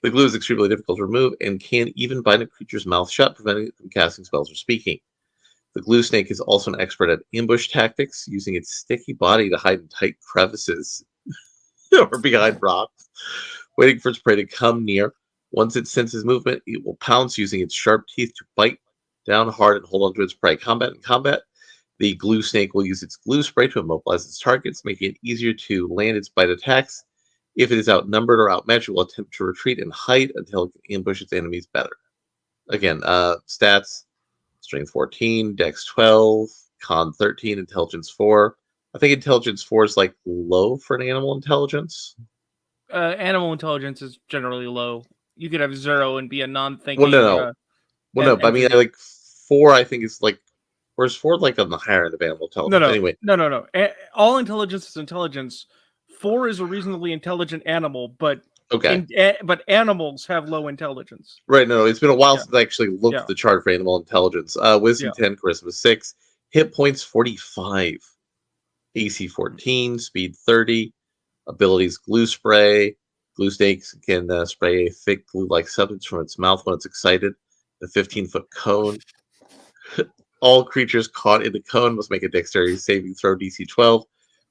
The glue is extremely difficult to remove and can even bind a creature's mouth shut, preventing it from casting spells or speaking. The glue snake is also an expert at ambush tactics, using its sticky body to hide in tight crevices or behind rocks, waiting for its prey to come near. Once it senses movement, it will pounce, using its sharp teeth to bite down hard and hold onto its prey. In combat, the glue snake will use its glue spray to immobilize its targets, making it easier to land its bite attacks. If it is outnumbered or outmatched, it will attempt to retreat and hide until it can ambush its enemies better. Again, stats: strength 14, dex 12, con 13, intelligence 4. I think intelligence 4 is like low for an animal intelligence. Animal intelligence is generally low. You could have 0 and be a non-thinking. No, but I mean, like 4, I think is like, where's 4 like on the higher end of animal intelligence? No. Anyway, No. All intelligence is intelligence. 4 is a reasonably intelligent animal, but okay. But animals have low intelligence. Right. No, it's been a while since I actually looked at the chart for animal intelligence. Wisdom 10, charisma 6, hit points 45, AC 14, speed 30, abilities glue spray, Glue snakes can spray a thick glue-like substance from its mouth when it's excited. The 15-foot cone. All creatures caught in the cone must make a dexterity saving throw DC 12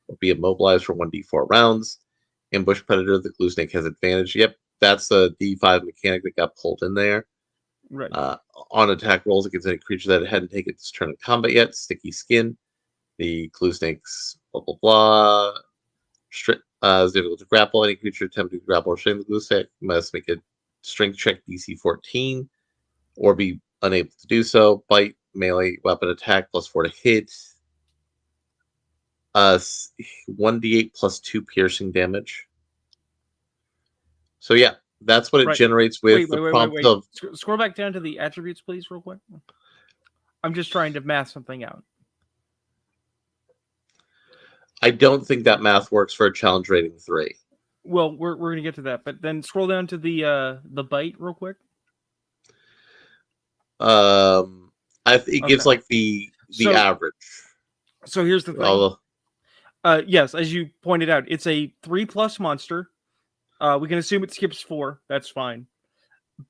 or be immobilized for 1d4 rounds. Ambush predator, the glue snake has advantage. Yep, that's a D5 mechanic that got pulled in there. Right. On attack rolls against any creature that hadn't taken its turn in combat yet. Sticky skin. The glue snake's blah blah blah. Is difficult to grapple. Any creature attempting to grapple or string the glue snake must make a strength check DC 14 or be unable to do so. Bite, melee weapon attack +4 to hit. 1d8 +2 piercing damage. So yeah, that's what it generates with the prompt of. Scroll back down to the attributes, please, real quick. I'm just trying to math something out. I don't think that math works for a challenge rating 3. Well, we're gonna get to that, but then scroll down to the bite real quick. It gives like the average. So here's the thing. Yes, as you pointed out, it's a 3+ monster. We can assume it skips 4. That's fine.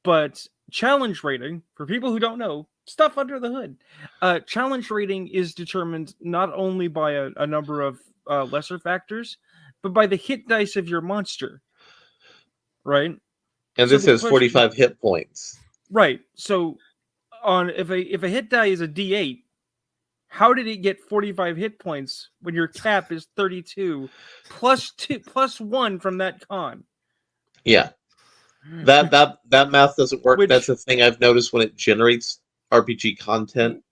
But challenge rating, for people who don't know, stuff under the hood. Challenge rating is determined not only by a number of lesser factors, but by the hit dice of your monster. Right? And this has 45 hit points. Right. So if a hit die is a D8, how did it get 45 hit points when your cap is 32 plus 1 from that con? Yeah. That math doesn't work. That's the thing I've noticed when it generates RPG content.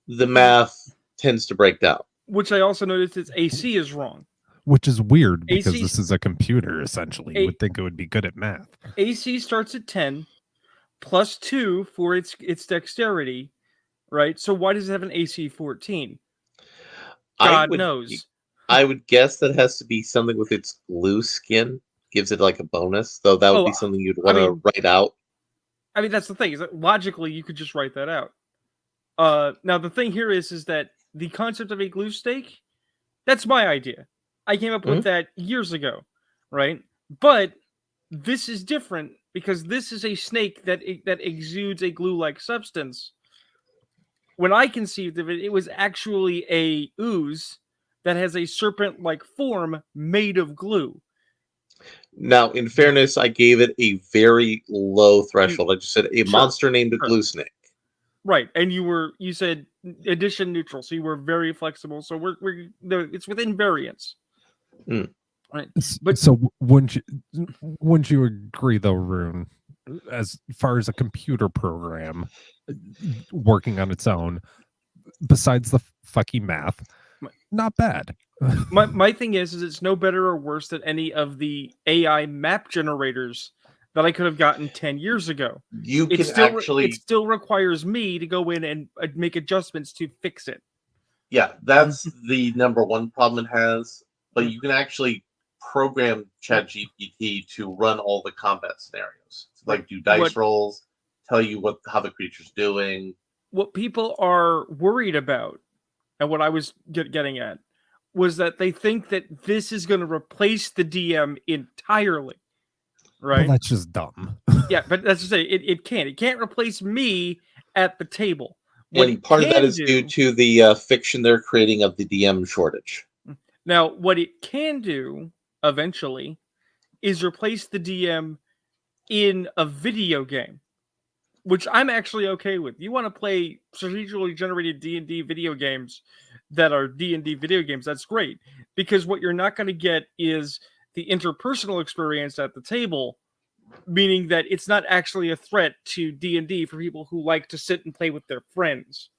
The math tends to break down. Which I also noticed its AC is wrong. Which is weird because this is a computer, essentially. You would think it would be good at math. AC starts at 10 +2 for its dexterity, right? So why does it have an AC 14? God knows. I would guess that has to be something with its glue skin. Gives it like a bonus, though that would be something you'd want to write out. I mean, that's the thing. Is that logically, you could just write that out. Now, the thing here is that the concept of a glue stake, that's my idea. I came up with that years ago, right? But this is different because this is a snake that exudes a glue-like substance. When I conceived of it, it was actually a ooze that has a serpent-like form made of glue. Now, in fairness, I gave it a very low threshold. I just said a monster named a glue snake. Right, and you said addition neutral, so you were very flexible. So it's within variance. Right, but so wouldn't you agree though, Rune? As far as a computer program working on its own, besides the fucking math, not bad. My thing is it's no better or worse than any of the AI map generators that I could have gotten 10 years ago. It still requires me to go in and make adjustments to fix it. Yeah, that's the number one problem it has. But you can actually program ChatGPT to run all the combat scenarios. Like do dice rolls, tell you how the creature's doing. What people are worried about, and what I was getting at, was that they think that this is going to replace the DM entirely. Right? Well, that's just dumb. Yeah, but that's to say, it can't. It can't replace me at the table. And part of that is due to the fiction they're creating of the DM shortage. Now, what it can do eventually is replace the DM in a video game, which I'm actually okay with. You want to play strategically generated D&D video games that are D&D video games, that's great. Because what you're not going to get is the interpersonal experience at the table, meaning that it's not actually a threat to D&D for people who like to sit and play with their friends.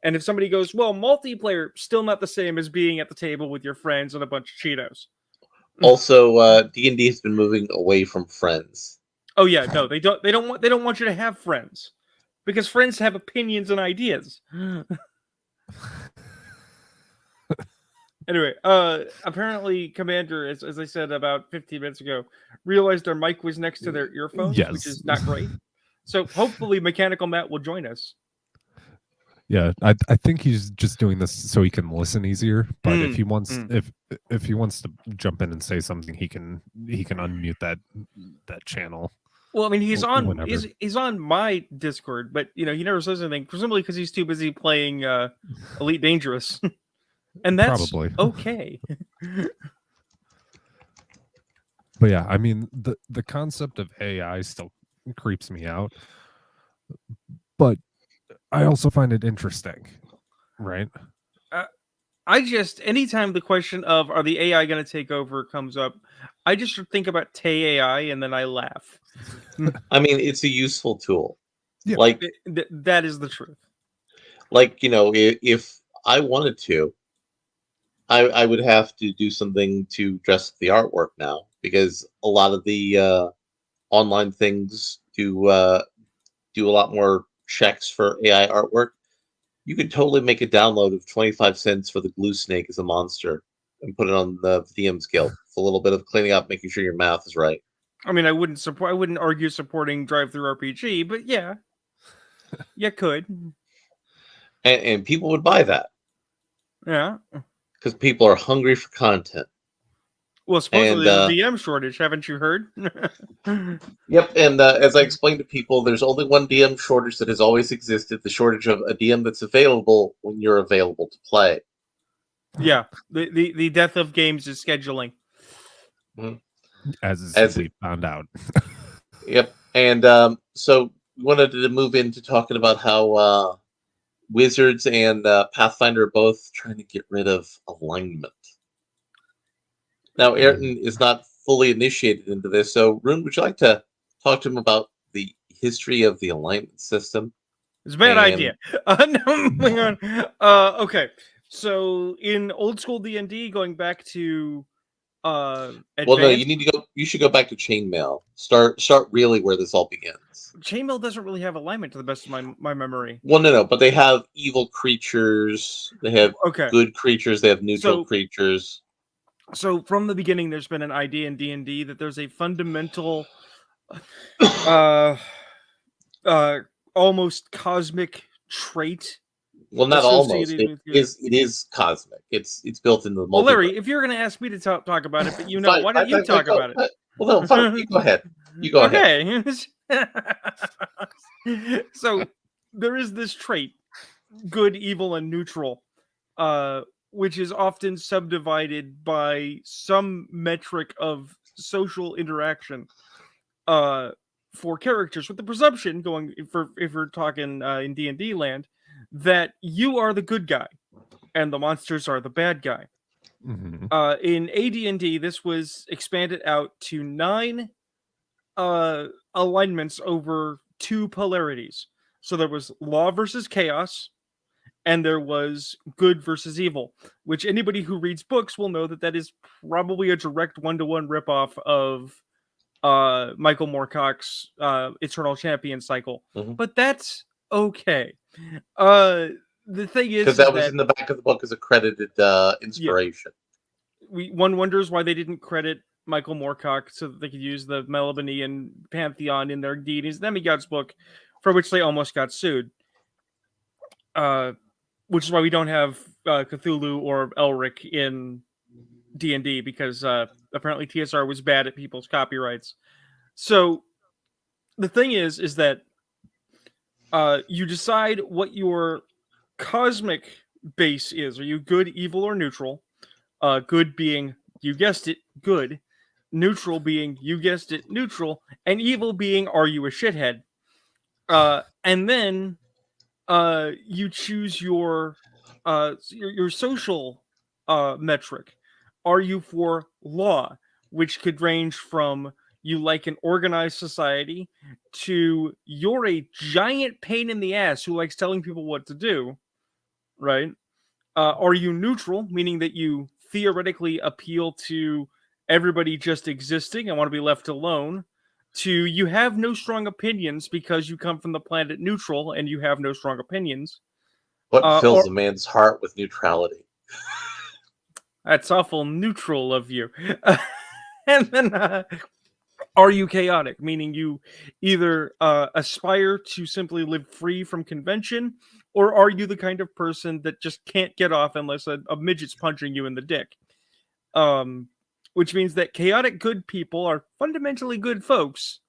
And if somebody goes, well, multiplayer, still not the same as being at the table with your friends and a bunch of Cheetos. Also, D&D has been moving away from friends. Oh yeah, no, they don't want you to have friends, because friends have opinions and ideas. Anyway, apparently Commander, as I said about 15 minutes ago, realized their mic was next to their earphones, which is not great. So hopefully Mechanical Matt will join us. Yeah, I think he's just doing this so he can listen easier. But if he wants if he wants to jump in and say something, he can unmute that channel. Well, I mean, he's on whenever. he's on my Discord, but he never says anything, presumably because he's too busy playing Elite Dangerous, and that's Probably. okay. But yeah, I mean, the concept of AI still creeps me out, but I also find it interesting, right? I just, anytime the question of are the AI going to take over comes up, I just think about Tay AI and then I laugh. I mean, it's a useful tool. Yeah. Like that is the truth. Like, if I wanted to, I would have to do something to dress the artwork now, because a lot of the online things do a lot more checks for AI artwork. You could totally make a download of 25 cents for the glue snake as a monster and put it on the DM's Guild. It's a little bit of cleaning up, making sure your math is right. I mean, I wouldn't argue supporting drive-through RPG, but yeah, you could. And people would buy that. Yeah. Because people are hungry for content. Well, supposedly there's a DM shortage, haven't you heard? Yep, and as I explained to people, there's only one DM shortage that has always existed: the shortage of a DM that's available when you're available to play. Yeah, the death of games is scheduling. As we found out. Yep, and so we wanted to move into talking about how Wizards and Pathfinder are both trying to get rid of alignment. Now, Ayrton is not fully initiated into this, so Rune, would you like to talk to him about the history of the alignment system? It's a bad idea. No, hang on. Okay, so in old school D&D, going back to well, no, you should go back to chainmail. Start really where this all begins. Chainmail doesn't really have alignment, to the best of my memory. Well, no, but they have evil creatures. They have good creatures. They have neutral creatures. So from the beginning, there's been an idea in D&D that there's a fundamental, almost cosmic trait. Well, not almost. It is cosmic. It's built into the multiverse. Well, Larry, if you're going to ask me to talk about it, but why don't you talk about it? Well, no, fine. You go ahead. You go ahead. So there is this trait, good, evil, and neutral, which is often subdivided by some metric of social interaction for characters, with the presumption going, if we're talking in D&D land, that you are the good guy and the monsters are the bad guy. Mm-hmm. In AD&D, this was expanded out to 9 alignments over 2 polarities. So there was law versus chaos, and there was good versus evil, which anybody who reads books will know that is probably a direct one-to-one ripoff of Michael Moorcock's Eternal Champion cycle. Mm-hmm. But that's okay. The thing is, because that was in the back of the book as a credited inspiration. Yeah. One wonders why they didn't credit Michael Moorcock so that they could use the Melibonian pantheon in their Deities and Demigods book, for which they almost got sued. Which is why we don't have Cthulhu or Elric in D&D, because apparently TSR was bad at people's copyrights. So the thing is that you decide what your cosmic base is. Are you good, evil, or neutral? Good being, you guessed it, good. Neutral being, you guessed it, neutral. And evil being, are you a shithead? And then you choose your social metric. Are you for law, which could range from you like an organized society to you're a giant pain in the ass who likes telling people what to do, right? Are you neutral, meaning that you theoretically appeal to everybody just existing and want to be left alone, to you have no strong opinions because you come from the planet neutral and you have no strong opinions. What fills a man's heart with neutrality? That's awful neutral of you. And then, are you chaotic? Meaning you either aspire to simply live free from convention, Or are you the kind of person that just can't get off unless a midget's punching you in the dick? Which means that chaotic good people are fundamentally good folks,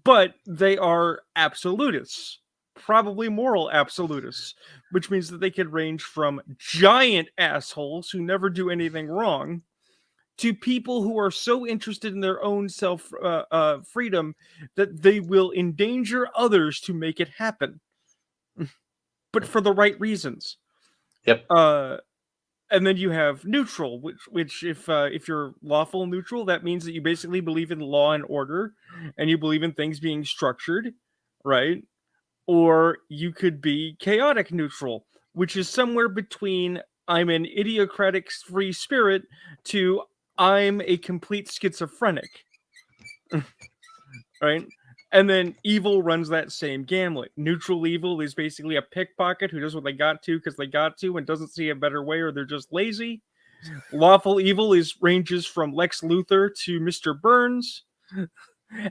but they are absolutists, probably moral absolutists, which means that they could range from giant assholes who never do anything wrong to people who are so interested in their own self freedom that they will endanger others to make it happen, but for the right reasons. Yep. And then you have neutral, which if you're lawful neutral, that means that you basically believe in law and order, and you believe in things being structured, right? Or you could be chaotic neutral, which is somewhere between I'm an idiocratic free spirit to I'm a complete schizophrenic, right? And then evil runs that same gamut. Neutral evil is basically a pickpocket who does what they got to because they got to and doesn't see a better way, or they're just lazy. Lawful evil ranges from Lex Luthor to Mr. Burns.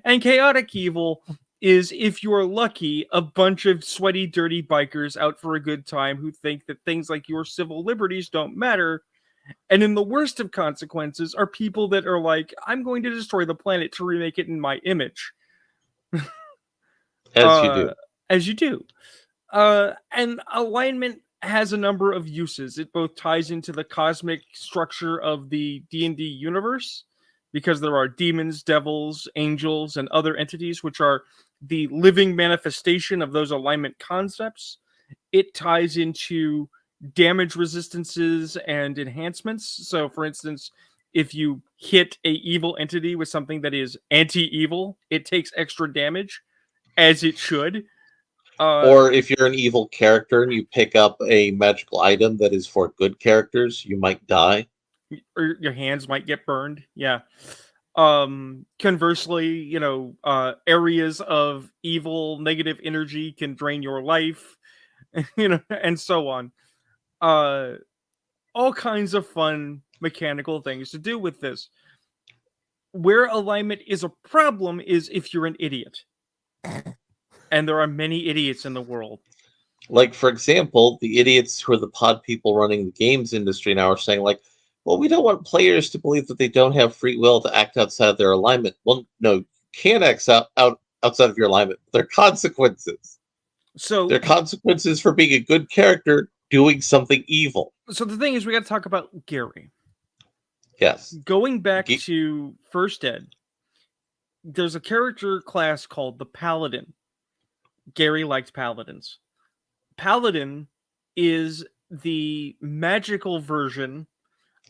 And chaotic evil is, if you're lucky, a bunch of sweaty, dirty bikers out for a good time who think that things like your civil liberties don't matter. And in the worst of consequences are people that are like, I'm going to destroy the planet to remake it in my image. As you do. As you do. And alignment has a number of uses. It both ties into the cosmic structure of the D&D universe, because there are demons, devils, angels, and other entities which are the living manifestation of those alignment concepts. It ties into damage resistances and enhancements. So, for instance, if you hit a evil entity with something that is anti-evil, it takes extra damage, as it should. Or if you're an evil character and you pick up a magical item that is for good characters, you might die. Or your hands might get burned. Yeah. Conversely, areas of evil, negative energy can drain your life, and so on. All kinds of fun mechanical things to do with this. Where alignment is a problem is if you're an idiot. And there are many idiots in the world. Like, for example, the idiots who are the pod people running the games industry now are saying, like, well, we don't want players to believe that they don't have free will to act outside of their alignment. Well, no, you can't act outside of your alignment. There are consequences. So there are consequences for being a good character doing something evil. So the thing is, we got to talk about Gary. Yes. Going back to First Ed, there's a character class called the Paladin. Gary liked Paladins. Paladin is the magical version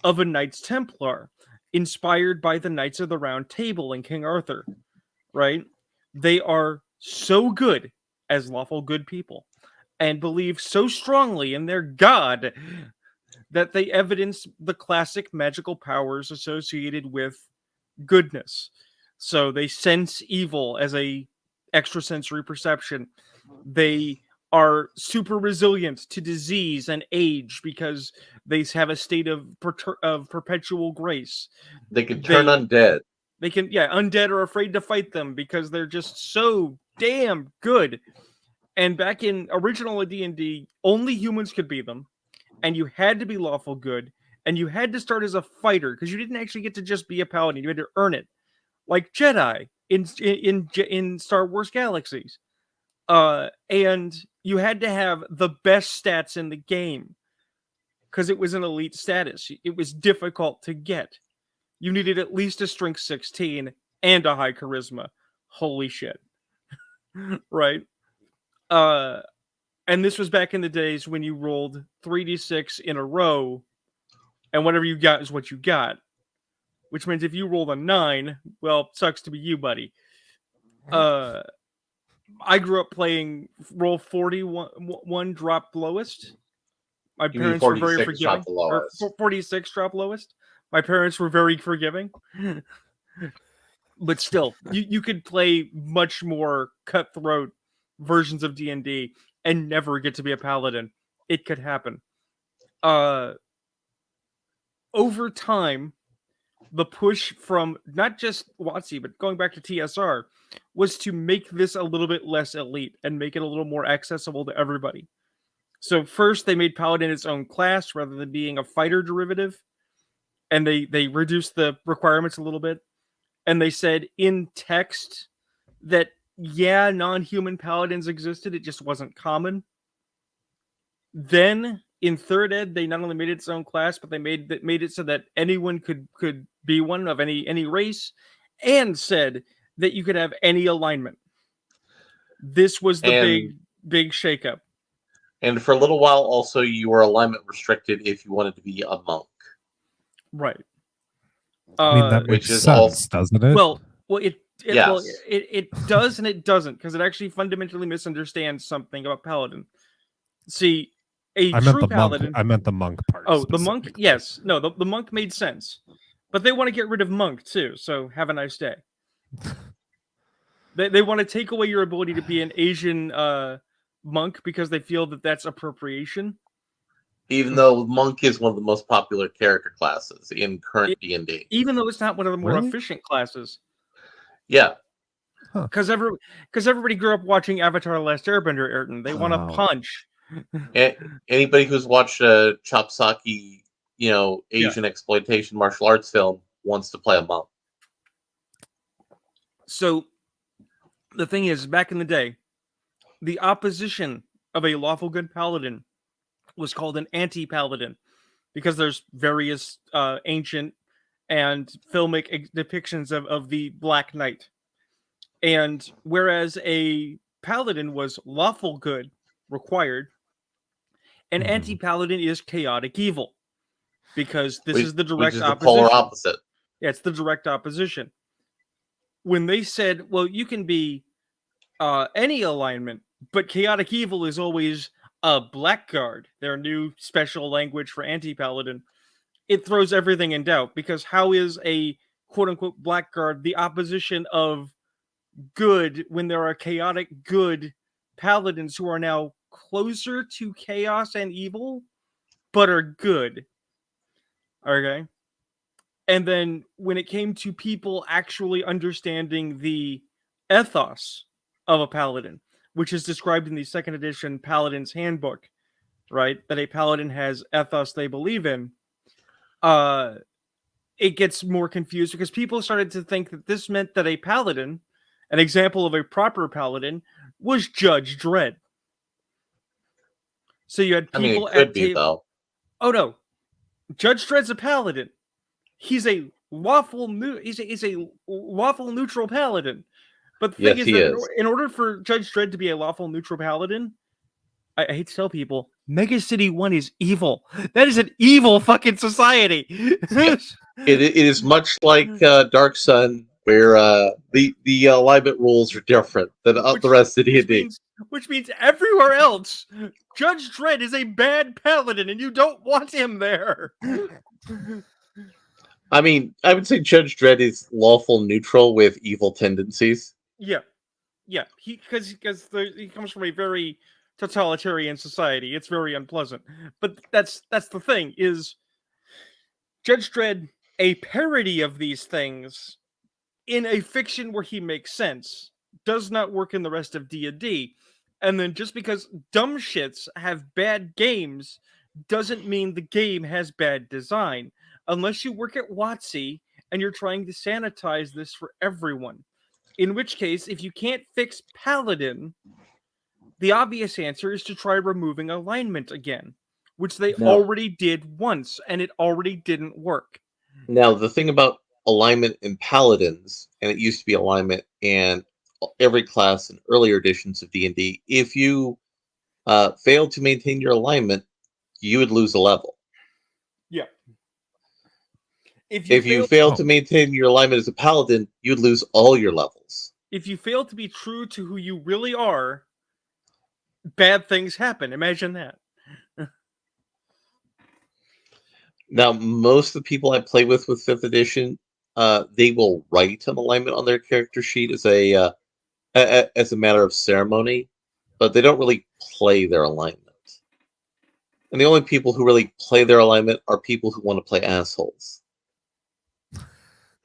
of a Knights Templar, inspired by the Knights of the Round Table in King Arthur, right? They are so good as lawful good people and believe so strongly in their god that they evidence the classic magical powers associated with goodness. So they sense evil as a extrasensory perception. They are super resilient to disease and age because they have a state of perpetual grace. They can turn undead. They can, undead are afraid to fight them because they're just so damn good. And back in original D&D, only humans could be them, and you had to be lawful good, and you had to start as a fighter because you didn't actually get to just be a paladin. You had to earn it, like Jedi in Star Wars Galaxies. And you had to have the best stats in the game because it was an elite status. It was difficult to get. You needed at least a strength 16 and a high charisma. Holy shit. Right? And this was back in the days when you rolled 3d6 in a row, and whatever you got is what you got. Which means if you rolled a 9, well, sucks to be you, buddy. I grew up playing roll 41 drop lowest. My parents were very forgiving. 46 drop lowest. My parents were very forgiving. But still, you could play much more cutthroat versions of D&D and never get to be a paladin. It could happen. Over time, the push from not just WotC, but going back to TSR, was to make this a little bit less elite and make it a little more accessible to everybody. So first they made Paladin its own class rather than being a fighter derivative. And they reduced the requirements a little bit. And they said in text that, yeah, non-human paladins existed, it just wasn't common. Then in third ed, they not only made its own class, but they made it so that anyone could be one of any race, and said that you could have any alignment. This was the big shakeup. And for a little while, also, you were alignment restricted if you wanted to be a monk. Right. I mean, that makes sense, doesn't it? Well, it Yes. it does and it doesn't, because it actually fundamentally misunderstands something about Paladin. See, true Paladin... I meant the monk part. Oh, the monk? Yes. No, the monk made sense. But they want to get rid of monk, too, so have a nice day. They want to take away your ability to be an Asian monk because they feel that that's appropriation. Even though monk is one of the most popular character classes in current D&D. Even though it's not one of the more efficient classes. Yeah. Because everybody grew up watching Avatar: The Last Airbender, Ayrton. They want to punch. Anybody who's watched a Chopsaki, Asian exploitation martial arts film wants to play a monk. So, the thing is, back in the day, the opposition of a lawful good paladin was called an anti-paladin, because there's various ancient and filmic depictions of the Black Knight. And whereas a paladin was lawful good, required, an anti-paladin is chaotic evil, because this is the direct opposition. The polar opposite. Yeah, it's the direct opposition. When they said, well, you can be any alignment, but chaotic evil is always a blackguard, their new special language for anti-paladin, it throws everything in doubt, because how is a quote-unquote blackguard the opposition of good when there are chaotic good paladins who are now closer to chaos and evil, but are good? Okay? And then when it came to people actually understanding the ethos of a paladin, which is described in the 2nd edition Paladin's Handbook, right? That a paladin has ethos they believe in. It gets more confused, because people started to think that this meant that a paladin, an example of a proper paladin, was Judge Dredd. So you had people it could be, though. Oh no, Judge Dredd's a paladin. He's a lawful neutral paladin. But the thing is that in order for Judge Dredd to be a lawful neutral paladin, I hate to tell people, Mega City 1 is evil. That is an evil fucking society. Yes. It is much like Dark Sun, where the alignment rules are different than the rest of D&D. Which means everywhere else, Judge Dredd is a bad paladin, and you don't want him there. I mean, I would say Judge Dredd is lawful neutral with evil tendencies. Yeah. Because he comes from a very totalitarian society. It's very unpleasant. But that's the thing, is Judge Dredd, a parody of these things in a fiction where he makes sense, does not work in the rest of D&D. And then just because dumb shits have bad games doesn't mean the game has bad design, unless you work at WotC and you're trying to sanitize this for everyone. In which case, if you can't fix Paladin, the obvious answer is to try removing alignment again, which they already did once, and it already didn't work. Now, the thing about alignment in Paladins, and it used to be alignment in every class in earlier editions of D&D, if you failed to maintain your alignment, you would lose a level. Yeah. If you failed to maintain your alignment as a paladin, you'd lose all your levels. If you fail to be true to who you really are, bad things happen. Imagine that. Now, most of the people I play with 5th edition, they will write an alignment on their character sheet as a matter of ceremony, but they don't really play their alignment. And the only people who really play their alignment are people who want to play assholes.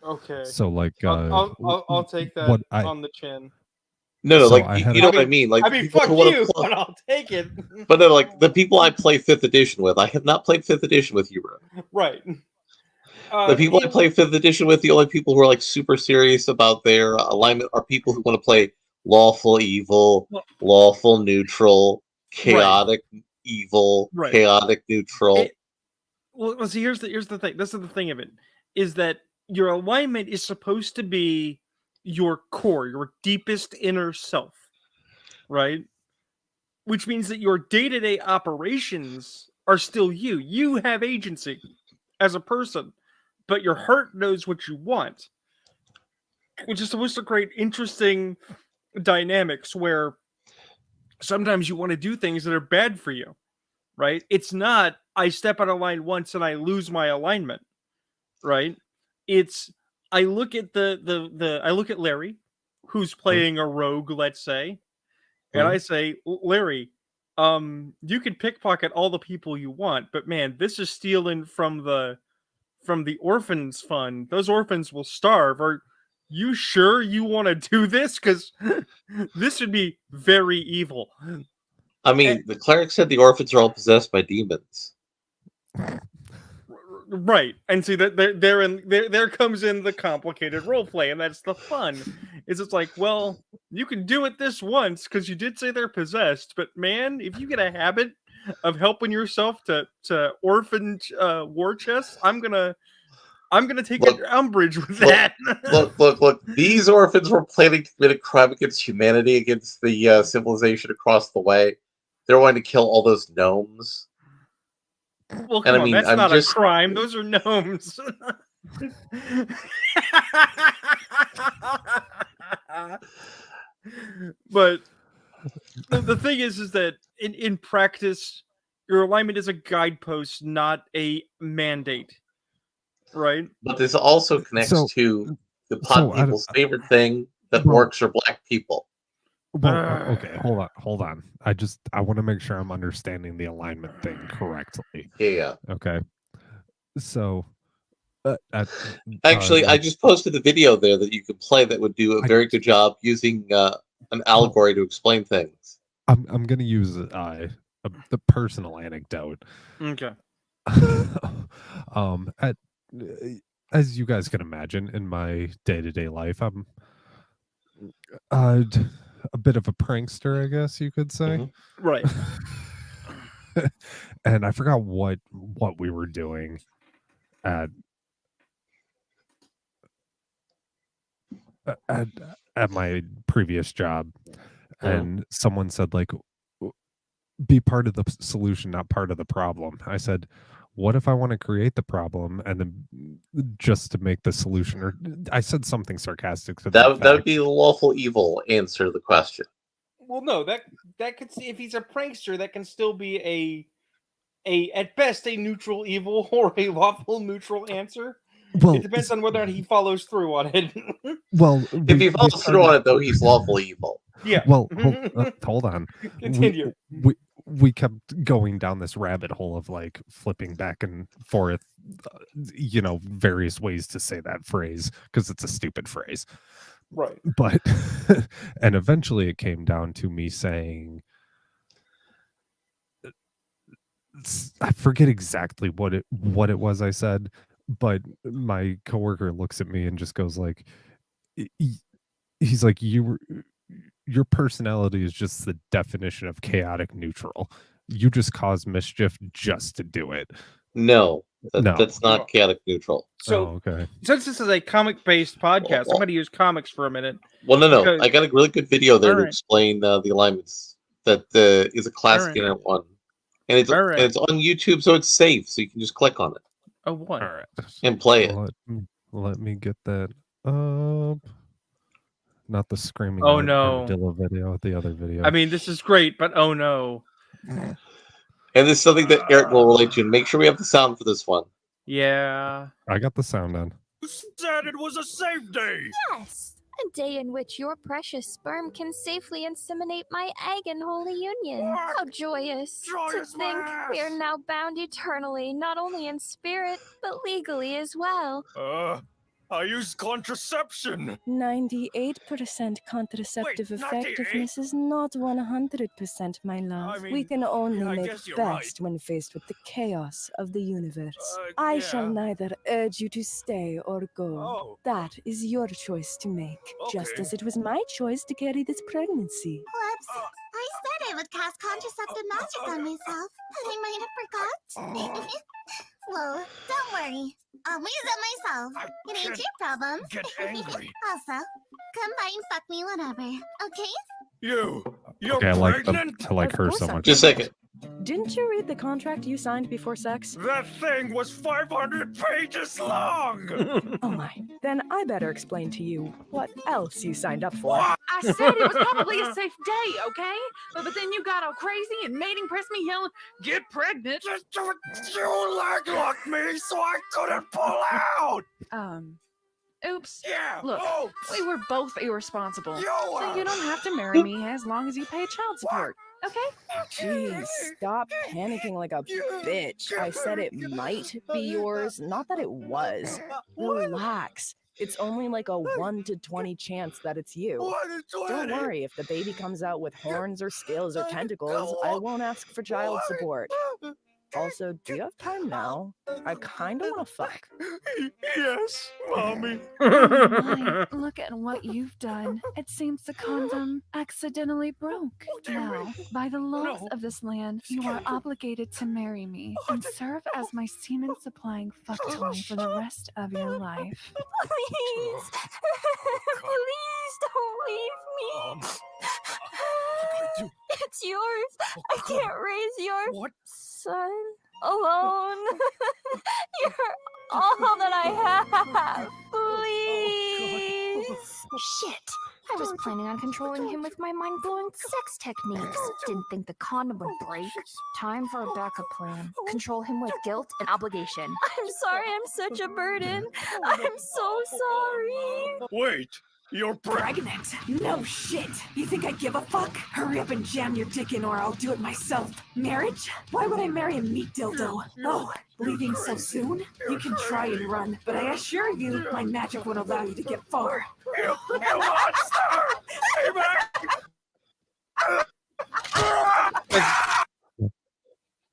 Okay. So, like, I'll take that on the chin. No, So like I you, had you a- know what I mean. Like I mean, people fuck who want you, to play, but I'll take it. but no, like the people I play 5th edition with, I have not played 5th edition with you, bro. Right. The people I play 5th edition with, the only people who are like super serious about their alignment are people who want to play lawful evil, Well- lawful neutral, Right. chaotic evil, Right. chaotic neutral. Well, see, here's the thing. This is the thing of it, is that your alignment is supposed to be your core, your deepest inner self, right? Which means that your day-to-day operations are still you. You have agency as a person, but your heart knows what you want, which is supposed to create interesting dynamics where sometimes you want to do things that are bad for you, right? It's not I step out of line once and I lose my alignment, right? It's I look at I look at Larry, who's playing a rogue, let's say, and I say, Larry, you can pickpocket all the people you want, but man, this is stealing from the orphans fund. Those orphans will starve. Are you sure you want to do this? Because this would be very evil. I mean, the cleric said the orphans are all possessed by demons. Right, and see that there comes in the complicated role play, and that's the fun. Is it's like, well, you can do it this once because you did say they're possessed, but man, if you get a habit of helping yourself to orphan war chests, I'm gonna take umbrage with that. Look! These orphans were planning to commit a crime against humanity, against the civilization across the way. They're wanting to kill all those gnomes. Well, come And I on, mean, that's I'm not just- a crime. Those are gnomes. But the thing is that in practice, your alignment is a guidepost, not a mandate. Right? But this also connects to the pot people's favorite thing, that orcs are black people. Well, okay, hold on. I want to make sure I'm understanding the alignment thing correctly. Yeah. Okay. So, actually, I just posted a video there that you could play that would do a very good job using an allegory to explain things. I'm going to use the personal anecdote. Okay. As you guys can imagine, in my day-to-day life, I'm a bit of a prankster, I guess you could say. Mm-hmm. Right. And I forgot what we were doing at my previous job, and someone said, like, be part of the solution, not part of the problem. I said, what if I want to create the problem and then just to make the solution? Or I said something sarcastic to that would be the lawful evil answer to the question. Well, no, that could see if he's a prankster, that can still be a at best a neutral evil or a lawful neutral answer. Well, it depends on whether or not he follows through on it. Well, if he follows through on it, though, he's lawful evil. Yeah. Well, hold on. Continue. We kept going down this rabbit hole of like flipping back and forth, various ways to say that phrase because it's a stupid phrase. Right. But, and eventually it came down to me saying, I forget exactly what it was I said, but my coworker looks at me and just goes like, he's like, your personality is just the definition of chaotic neutral. You just cause mischief just to do it. No, that's not chaotic neutral. So, okay. Since this is a comic-based podcast, I'm going to use comics for a minute. Well, no. I got a really good video there to explain the alignments. That is a classic in one. And it's on YouTube, so it's safe. So you can just click on it. Oh, what? All right. And play it. Let me get that up. Not the screaming. Oh no! Video, the other video. I mean, this is great, but oh no! And this is something that Ayrton will relate to. And make sure we have the sound for this one. Yeah. I got the sound on. You said it was a safe day. Yes. A day in which your precious sperm can safely inseminate my egg in holy union. What? How joyous to think we are now bound eternally, not only in spirit, but legally as well. I used contraception. 98% contraceptive Wait, effectiveness is not 100%, my love. I mean, we can only yeah, I make guess you're best when faced with the chaos of the universe. I shall yeah. neither urge you to stay or go. Oh. That is your choice to make, just Okay. as it was my choice to carry this pregnancy. Whoops. I said I would cast contraceptive magic on myself, but I might have forgot. Whoa, don't worry. I'll use it myself. It ain't your problem. Get angry. Also, come by and fuck me whenever, okay? You're Okay, pregnant? I like Of her course so I'm much. Just a second. Didn't you read the contract you signed before sex? That thing was 500 pages long. Oh my. Then I better explain to you what else you signed up for. What? I said it was probably a safe day, okay? But then you got all crazy and mating pressed me yelling, get pregnant. You leg locked me so I couldn't pull out. Oops. Yeah. Look, Oh, we were both irresponsible. you So you don't have to marry me as long as you pay child support, okay? Jeez, stop panicking like a bitch. I said it might be yours, not that it was. Relax. It's only like a 1 to 20 chance that it's you. Don't worry, if the baby comes out with horns or scales or tentacles, I won't ask for child support. Also, do you have time now? I kinda wanna fuck. Yes, Mommy. My, look at what you've done. It seems the condom accidentally broke. Now, by the laws of this land, you are obligated to marry me and serve as my semen-supplying fuck toy for the rest of your life. Please. Please don't leave me. It's yours. I can't raise your son alone. You're all that I have. Please. Shit. I was planning on controlling him with my mind-blowing sex techniques. Didn't think the condom would break. Time for a backup plan. Control him with guilt and obligation. I'm sorry I'm such a burden. I'm so sorry. Wait, you're Pregnant? No shit. You think I give a fuck? Hurry up and jam your dick in or I'll do it myself. Marriage? Why would I marry a meat dildo? Oh, leaving so soon? You can try and run, but I assure you, my magic won't allow you to get far. You monster! Stay back!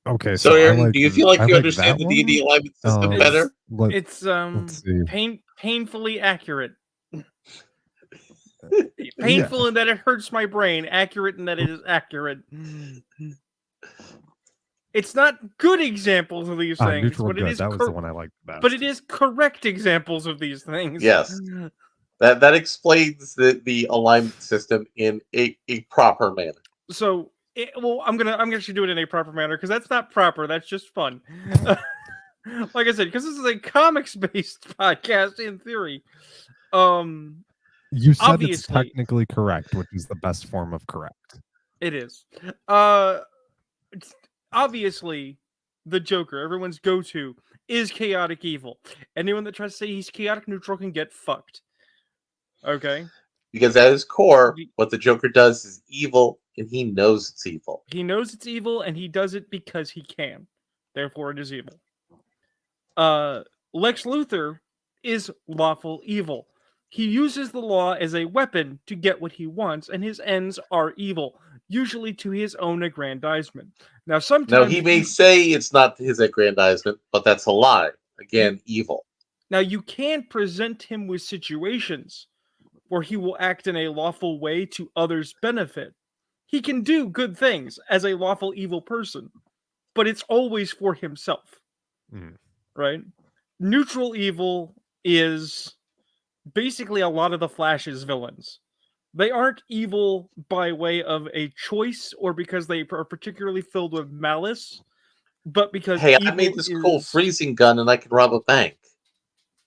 Okay, So, Ayrton, like, do you feel like I you like understand that the D&D one. alignment system better? It's let's see. painfully accurate. Painful in that it hurts my brain, accurate in that it is accurate. It's not good examples of these things, Neutral but it good. is That was the one I liked best. but it is correct examples of these things. Yes. That explains the alignment system in a proper manner. So, I'm gonna actually do it in a proper manner because that's not proper. That's just fun. Like I said, because this is a comics-based podcast in theory. You said obviously, it's technically correct, which is the best form of correct. It is. Obviously, the Joker, everyone's go-to, is chaotic evil. Anyone that tries to say he's chaotic neutral can get fucked. Okay? Because at his core, what the Joker does is evil, and he knows it's evil. He knows it's evil, and he does it because he can. Therefore, it is evil. Lex Luthor is lawful evil. He uses the law as a weapon to get what he wants, and his ends are evil, usually to his own aggrandizement. Now, sometimes... Now, he may say it's not his aggrandizement, but that's a lie. Again, evil. Now, you can present him with situations where he will act in a lawful way to others' benefit. He can do good things as a lawful evil person, but it's always for himself. Right? Neutral evil is basically a lot of the Flash's villains. They aren't evil by way of a choice or because they are particularly filled with malice, but because hey, I made this cool freezing gun and I can rob a bank.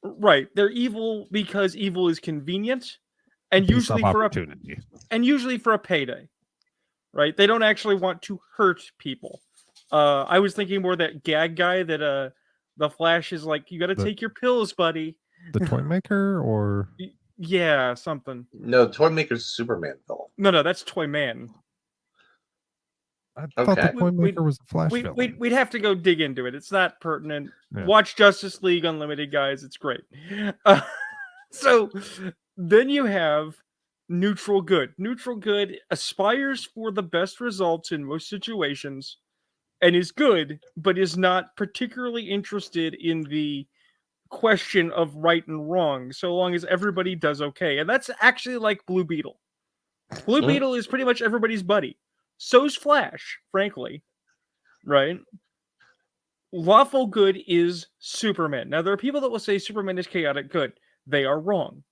Right. They're evil because evil is convenient and usually for a payday. Right? They don't actually want to hurt people. I was thinking more that gag guy that the Flash is like, you got to take your pills, buddy. The toy maker, or yeah, something. No, toy maker's Superman villain. No, that's Toy Man. I thought the toy maker was a Flash villain. We'd have to go dig into it. It's not pertinent. Yeah. Watch Justice League Unlimited, guys. It's great. So then you have neutral good. Neutral good aspires for the best results in most situations and is good, but is not particularly interested in the question of right and wrong, so long as everybody does okay. And that's actually like Blue Beetle. Blue Beetle is pretty much everybody's buddy. So's Flash, frankly. Right? Lawful good is Superman. Now, there are people that will say Superman is chaotic good. They are wrong.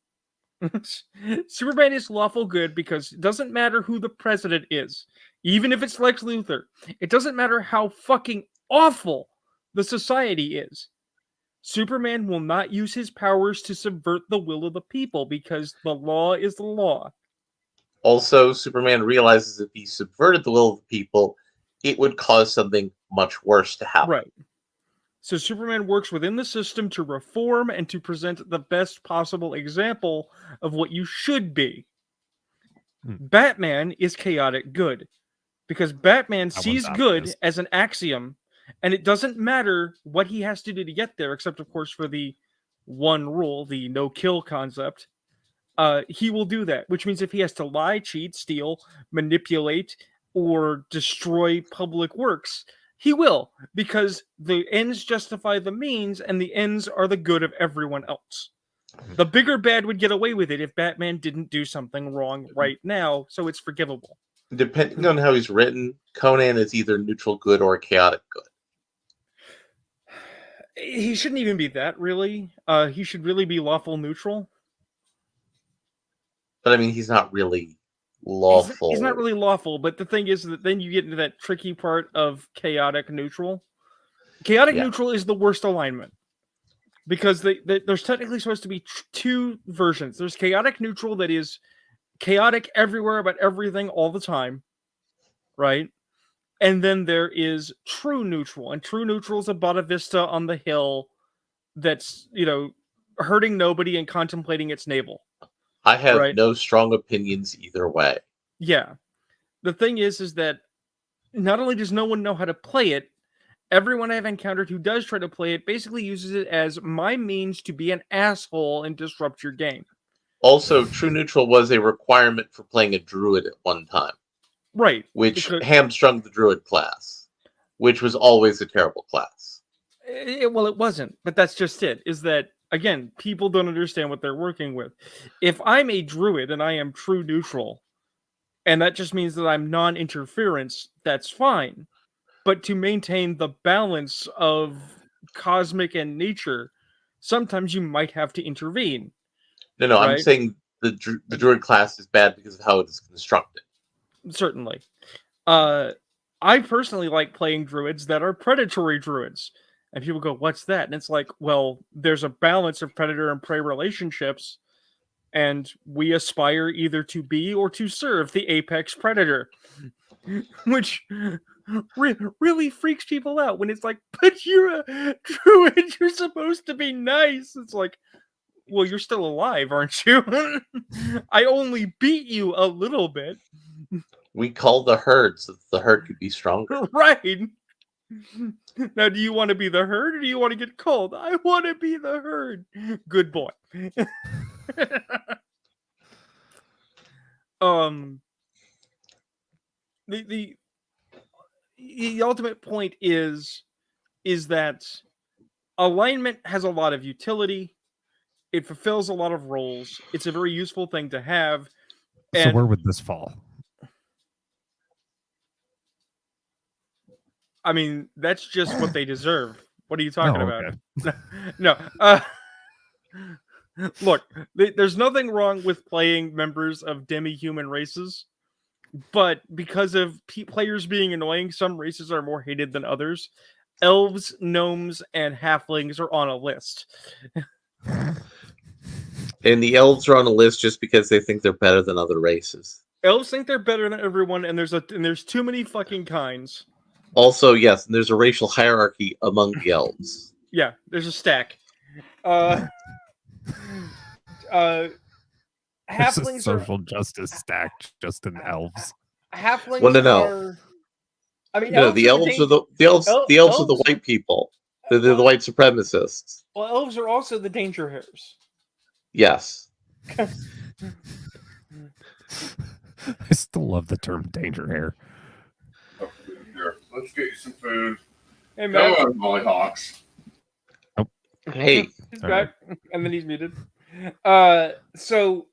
Superman is lawful good because it doesn't matter who the president is, even if it's Lex Luthor. It doesn't matter how fucking awful the society is. Superman will not use his powers to subvert the will of the people because the law is the law. Also, Superman realizes if he subverted the will of the people, it would cause something much worse to happen. Right. So Superman works within the system to reform and to present the best possible example of what you should be. Batman is chaotic good because Batman sees good as an axiom, and it doesn't matter what he has to do to get there, except, of course, for the one rule, the no-kill concept. He will do that, which means if he has to lie, cheat, steal, manipulate, or destroy public works, he will, because the ends justify the means, and the ends are the good of everyone else. The bigger bad would get away with it if Batman didn't do something wrong right now, so it's forgivable. Depending on how he's written, Conan is either neutral good or chaotic good. He shouldn't even be that, really. He should really be lawful neutral. But I mean, he's not really lawful. He's not really lawful, but the thing is that then you get into that tricky part of chaotic neutral. Chaotic neutral is the worst alignment. Because there's technically supposed to be two versions. There's chaotic neutral that is chaotic everywhere about everything all the time, right? And then there is true neutral. And true neutral is a Bada Vista on the hill that's, hurting nobody and contemplating its navel. I have no strong opinions either way. Yeah. The thing is that not only does no one know how to play it, everyone I've encountered who does try to play it basically uses it as my means to be an asshole and disrupt your game. Also, true neutral was a requirement for playing a druid at one time. Right. Which hamstrung the druid class, which was always a terrible class. Well, it wasn't, but that's just it, is that, again, people don't understand what they're working with. If I'm a druid and I am true neutral, and that just means that I'm non-interference, that's fine. But to maintain the balance of cosmic and nature, sometimes you might have to intervene. No, right? I'm saying the druid class is bad because of how it is constructed. Certainly. I personally like playing druids that are predatory druids. And people go, what's that? And it's like, well, there's a balance of predator and prey relationships, and we aspire either to be or to serve the apex predator. Which really freaks people out when it's like, but you're a druid, you're supposed to be nice. It's like, well, you're still alive, aren't you? I only beat you a little bit. We called the herd so that the herd could be stronger. Right. Now, do you want to be the herd or do you want to get called? I want to be the herd. Good boy. The ultimate point is that alignment has a lot of utility. It fulfills a lot of roles. It's a very useful thing to have. So where would this fall? I mean, that's just what they deserve. What are you talking about? Okay. No. Look, there's nothing wrong with playing members of demi-human races, but because of players being annoying, some races are more hated than others. Elves, gnomes, and halflings are on a list. And the elves are on a list just because they think they're better than other races. Elves think they're better than everyone, and there's too many fucking kinds. Also, yes, there's a racial hierarchy among the elves. Yeah, there's a stack. There's Halflings a social justice stack just in elves. Halflings no. I mean, no, the elves are the elves are the white people. They're the white supremacists. Well, elves are also the danger hares. Yes. I still love the term danger hair. Here, let's get you some food. Hey, Matt. Come on, Mollyhawks. Hey. He's All back, and then he's muted. So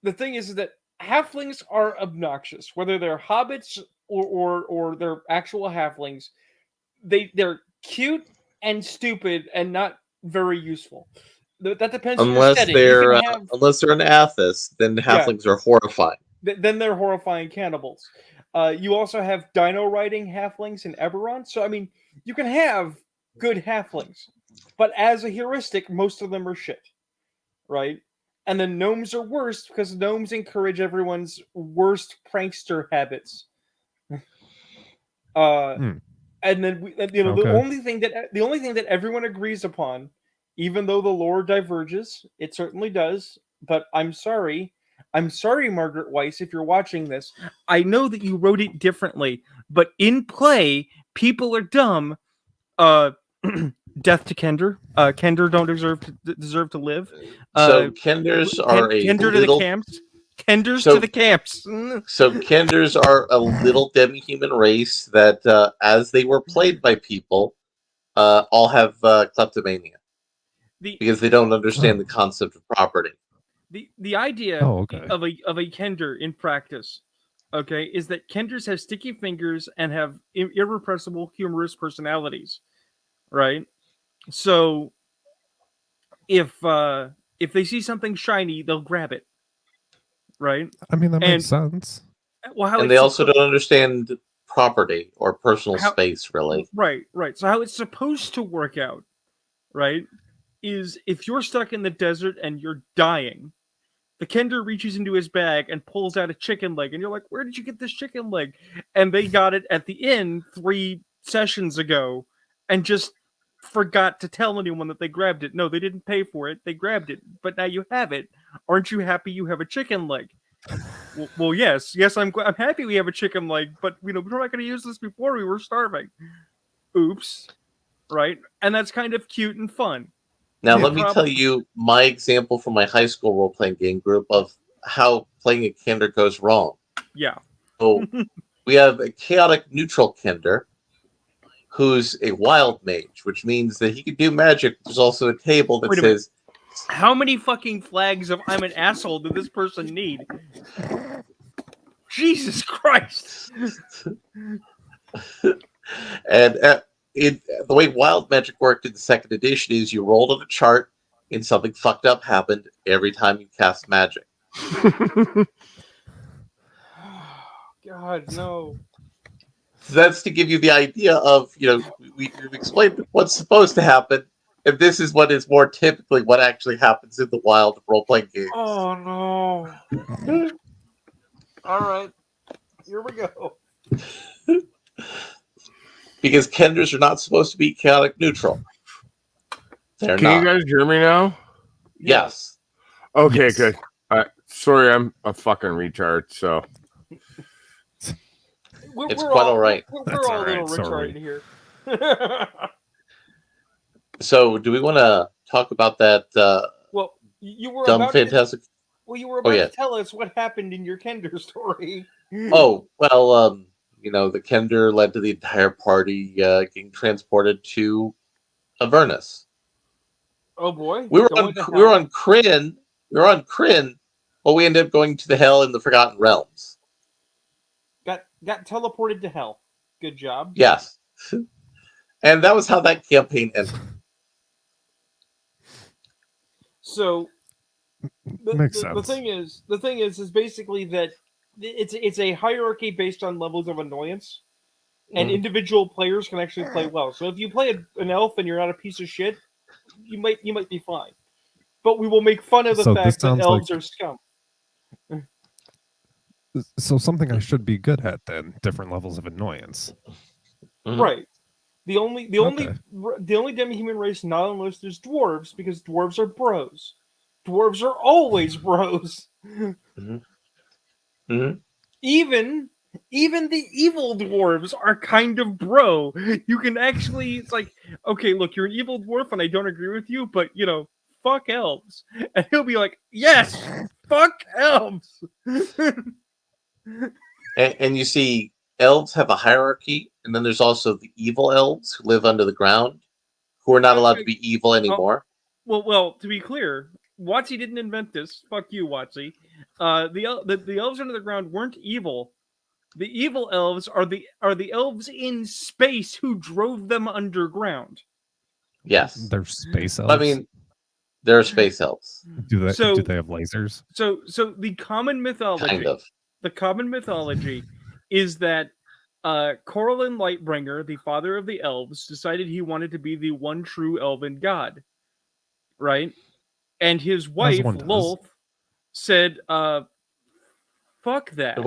the thing is that halflings are obnoxious, whether they're hobbits or they're actual halflings. They're cute and stupid and not very useful. That depends on your setting. Unless they're an Athos, then halflings are horrifying. Then they're horrifying cannibals. You also have dino riding halflings in Eberron. So I mean, you can have good halflings, but as a heuristic, most of them are shit, right? And the gnomes are worse because gnomes encourage everyone's worst prankster habits. And then the only thing that everyone agrees upon, even though the lore diverges, it certainly does. But I'm sorry, Margaret Weiss, if you're watching this, I know that you wrote it differently, but in play, people are dumb. Death to Kender. Kender don't deserve to live. So Kenders are Kender to the camps. Kenders to the camps. So Kenders are a little demi-human race that, as they were played by people, all have kleptomania because they don't understand the concept of property. The idea of a Kender in practice, okay, is that Kenders have sticky fingers and have irrepressible, humorous personalities, right? So if they see something shiny, they'll grab it, right? I mean, that makes sense. Well, and they also don't understand property or personal space, really. Right. So how it's supposed to work out, right, is if you're stuck in the desert and you're dying, the Kender reaches into his bag and pulls out a chicken leg, and you're like, where did you get this chicken leg? And they got it at the inn 3 sessions ago and just forgot to tell anyone that they grabbed it. No, they didn't pay for it. They grabbed it, but now you have it. Aren't you happy you have a chicken leg? Well, yes, I'm happy we have a chicken leg, but we were not going to use this before. We were starving. Oops. Right? And that's kind of cute and fun. Now, let me tell you my example from my high school role-playing game group of how playing a Kender goes wrong. Yeah. So we have a chaotic neutral Kender who's a wild mage, which means that he can do magic. There's also a table that says, how many fucking flags of I'm an asshole did this person need? Jesus Christ. And the way wild magic worked in the 2nd edition is you rolled on a chart and something fucked up happened every time you cast magic. God, no. So that's to give you the idea of, we've explained what's supposed to happen, and this is what is more typically what actually happens in the wild role-playing games. Oh, no. All right. Here we go. Because Kenders are not supposed to be chaotic neutral. They're Can you guys hear me now? Yes. Okay, good. Sorry, I'm a fucking retard, so... It's quite all right. We're all a little retarded here. So, do we want to talk about that well, you were dumb, about fantastic... you were about to tell us what happened in your Kender story. Oh, well, the Kender led to the entire party getting transported to Avernus. Oh boy. We were on Kryn, but we ended up going to the hell in the Forgotten Realms. Got teleported to hell. Good job. Yes. And that was how that campaign ended. So Makes sense. The thing is basically that it's a hierarchy based on levels of annoyance, and individual players can actually play well. So if you play an elf and you're not a piece of shit, you might be fine. But we will make fun of the fact that elves are scum. So something I should be good at then, different levels of annoyance. Right. The only demi-human race not on the list is dwarves, because dwarves are bros. Dwarves are always bros. Even the evil dwarves are kind of bro. You can actually, it's like, okay, look, you're an evil dwarf and I don't agree with you, but fuck elves. And he'll be like, yes, fuck elves. And you see, elves have a hierarchy, and then there's also the evil elves who live under the ground, who are not allowed to be evil anymore. Well, to be clear, Watsy didn't invent this. Fuck you, Watsy. The elves under the ground weren't evil. The evil elves are the elves in space who drove them underground. Yes, they're space elves. I mean, they're space elves. Do they have lasers? So the common mythology, Kind of. The common mythology is that Corellin Lightbringer, the father of the elves, decided he wanted to be the one true elven god, right? And his wife Lolth said, "Fuck that."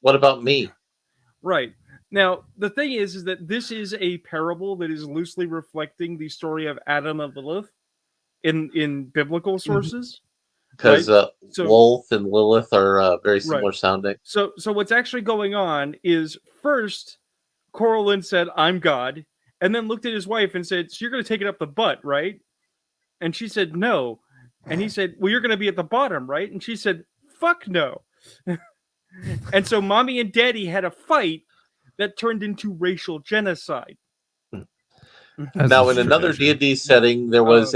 What about me? Right. Now, the thing is that this is a parable that is loosely reflecting the story of Adam and Lilith in biblical sources. Because right? Lolth and Lilith are very similar sounding. So what's actually going on is first, Corellin said, "I'm God," and then looked at his wife and said, "So you're going to take it up the butt, right?" And she said, "No." And he said, "Well, you're going to be at the bottom, right?" And she said, "Fuck no." And so mommy and daddy had a fight that turned into racial genocide. Now, in another D&D setting, there was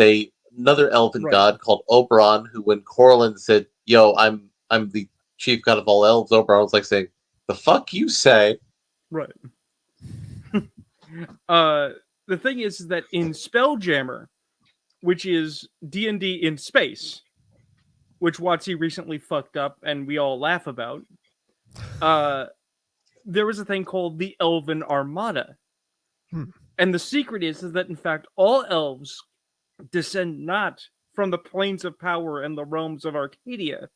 another elven god called Oberon, who, when Corellin said, "Yo, I'm the chief god of all elves," Oberon was like saying, "The fuck you say?" Right. The thing is that in Spelljammer, which is D&D in space, which Watsy recently fucked up and we all laugh about, there was a thing called the Elven Armada. And the secret is that, in fact, all elves descend not from the planes of power and the realms of Arcadia,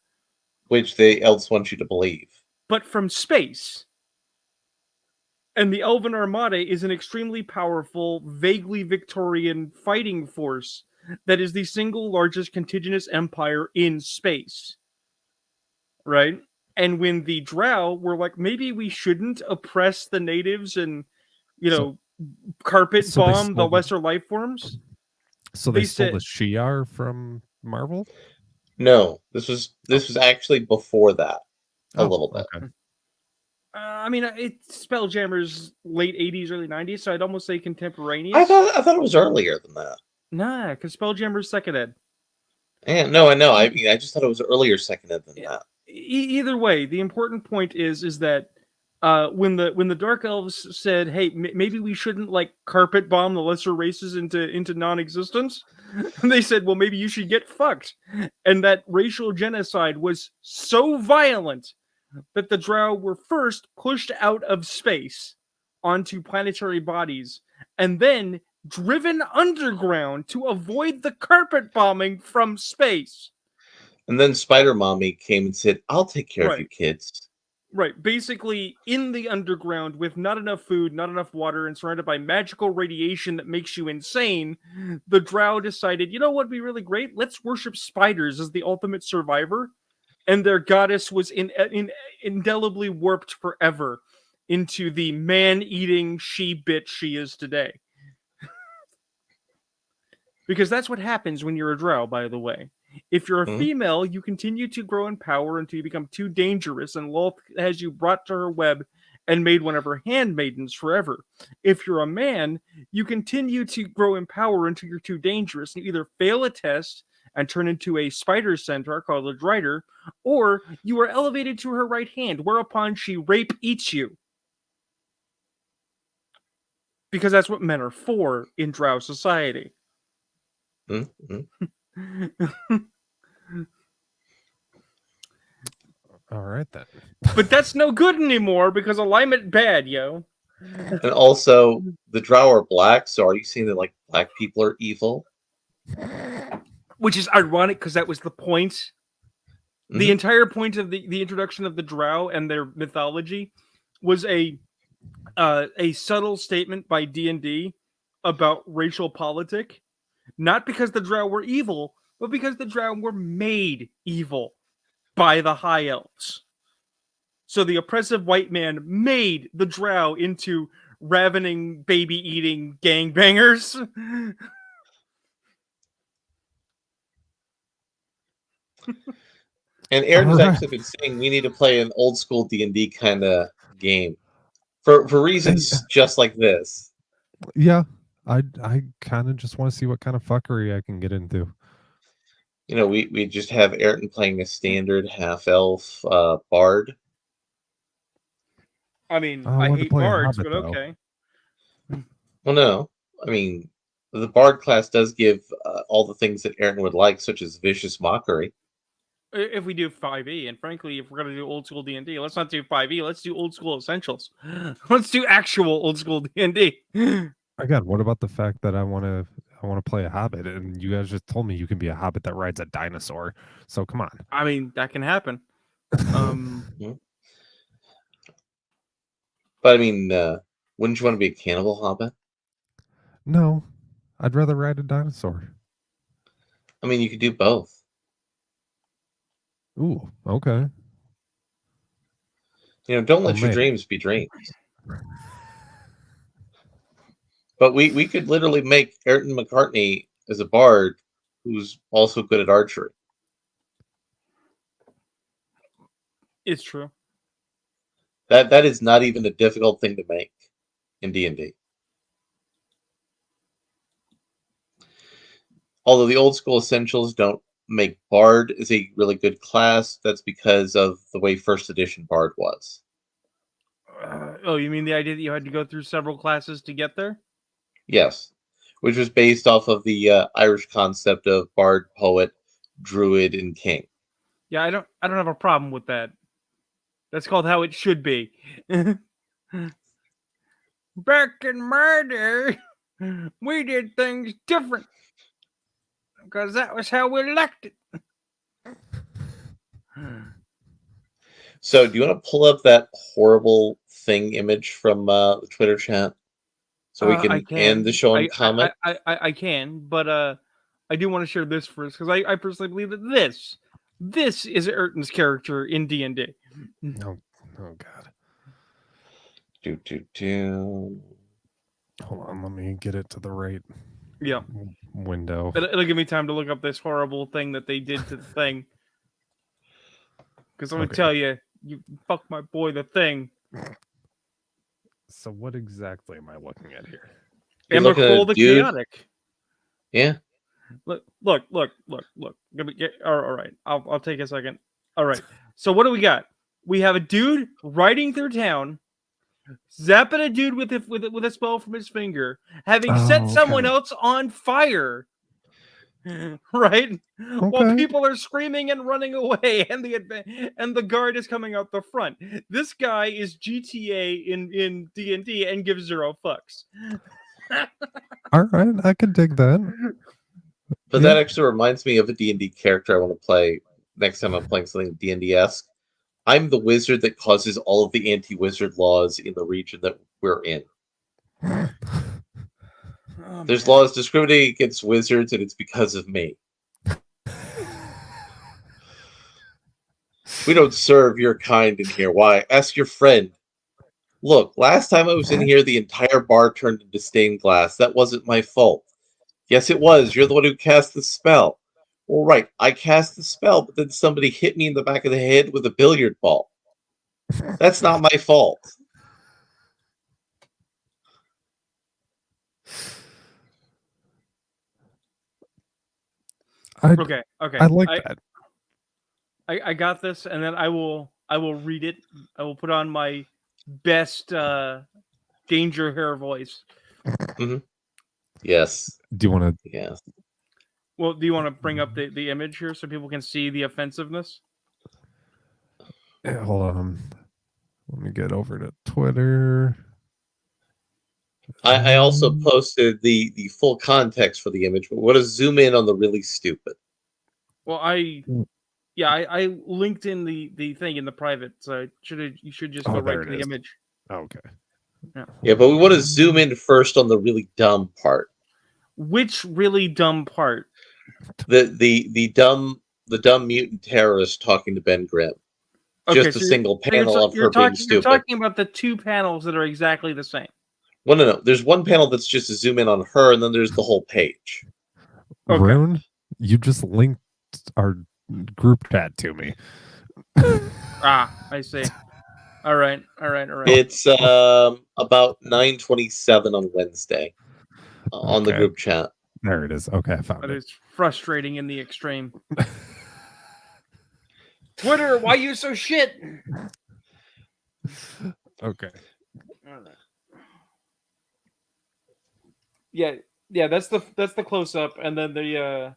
which the elves want you to believe, but from space. And the Elven Armada is an extremely powerful, vaguely Victorian fighting force that is the single largest contiguous empire in space. Right? And when the Drow were like, maybe we shouldn't oppress the natives and, carpet bomb the lesser life forms. So they stole the Shi'ar from Marvel? No, this was actually before that, a little bit. Okay. I mean, it's Spelljammer's late 80s, early 90s, so I'd almost say contemporaneous. I thought it was earlier than that. Nah, because Spelljammer's second ed. Yeah, no, I know. I mean, I just thought it was earlier second ed than that. Either way, the important point is that when the Dark Elves said, "Hey, maybe we shouldn't carpet bomb the lesser races into non-existence," they said, "Well, maybe you should get fucked." And that racial genocide was so violent that the Drow were first pushed out of space onto planetary bodies, and then driven underground to avoid the carpet bombing from space. And then Spider Mommy came and said, "I'll take care of you kids." Right. Basically, in the underground with not enough food, not enough water, and surrounded by magical radiation that makes you insane, the Drow decided, you know what would be really great? Let's worship spiders as the ultimate survivor. And their goddess was indelibly warped forever into the man-eating she-bitch she is today. Because that's what happens when you're a Drow, by the way. If you're a female, you continue to grow in power until you become too dangerous, and Lolth has you brought to her web and made one of her handmaidens forever. If you're a man, you continue to grow in power until you're too dangerous, and you either fail a test and turn into a spider centaur called a Drider, or you are elevated to her right hand, whereupon she rape eats you. Because that's what men are for in Drow society. All right then. But that's no good anymore because alignment bad, yo. And also, the Drow are black, so are you saying that black people are evil? Which is ironic because that was the point. The entire point of the introduction of the Drow and their mythology was a subtle statement by D&D about racial politic. Not because the Drow were evil, but because the Drow were made evil by the High Elves. So the oppressive white man made the Drow into ravening, baby-eating gangbangers. And Ayrton's Alright. actually been saying we need to play an old school D&D kind of game for reasons just like this. Yeah, I kind of just want to see what kind of fuckery I can get into. You know, we just have Ayrton playing a standard half-elf bard. I mean, I I wanted to hate play a bards, hobbit, but though. okay. Well, no. I mean, the bard class does give all the things that Ayrton would like, such as vicious mockery. If we do 5e, and frankly, if we're gonna do old school D&D, let's not do 5e. Let's do old school essentials. Let's do actual old school D&D. Again, what about the fact that I want to play a hobbit, and you guys just told me you can be a hobbit that rides a dinosaur. So come on. I mean, that can happen. But I mean, wouldn't you want to be a cannibal hobbit? No, I'd rather ride a dinosaur. I mean, you could do both. Ooh, okay. You know, don't let your maybe. dreams be dreams. But we could literally make Ayrton McCartney as a bard who's also good at archery. It's true. That is not even a difficult thing to make in D&D. Although the old school essentials don't make bard as a really good class, that's because of the way first edition bard was. Oh, you mean the idea that you had to go through several classes to get there? Yes, which was based off of the Irish concept of bard, poet, druid, and king. Yeah, I don't have a problem with that. That's called how it should be. Back in my day, we did things different because that was how we liked it. So, do you want to pull up that horrible thing image from the Twitter chat so we can end the show and comment? I can, but I do want to share this first because I personally believe that this is Ayrton's character in D&D. Oh God. Hold on, let me get it to the right window. It'll give me time to look up this horrible thing that they did to the thing. Because let me tell you, you fucked my boy the thing. So what exactly am I looking at here? Emrakul the Chaotic. Yeah. Look. All right, I'll take a second. All right. So what do we got? We have a dude riding through town, zapping a dude with a spell from his finger, having set someone else on fire. Right? Okay. While people are screaming and running away, and the guard is coming out the front. This guy is GTA in D&D and gives 0 fucks. All right, I could dig that. But that actually reminds me of a D&D character I want to play next time I'm playing something D&D-esque. I'm the wizard that causes all of the anti-wizard laws in the region that we're in. There's laws discriminating against wizards, and it's because of me. We don't serve your kind in here. Why? Ask your friend. Look, last time I was in here, the entire bar turned into stained glass. That wasn't my fault. Yes, it was. You're the one who cast the spell. Well, right. I cast the spell, but then somebody hit me in the back of the head with a billiard ball. That's not my fault. Okay. I like that. I got this, and then I will read it. I will put on my best danger hair voice. Mm-hmm. Yes. Do you want to? Yes. Well, do you want to bring up the image here so people can see the offensiveness? Yeah, hold on. Let me get over to Twitter. I also posted the full context for the image, but what to zoom in on the really stupid. Well, I linked in the thing in the private, so you should just go right to the image. Okay. Yeah, but we want to zoom in first on the really dumb part. Which really dumb part? The dumb mutant terrorist talking to Ben Grimm. Just a single panel of her being stupid. You're talking about the 2 panels that are exactly the same. Well, no. There's one panel that's just a zoom in on her, and then there's the whole page. Okay. Rune, you just linked our group chat to me. I see. All right. It's about 9:27 on Wednesday on the Okay. group chat. There it is. Okay, I found That it. is frustrating in the extreme. Twitter, why you so shit? Okay. All right. Yeah. That's the close up, and then the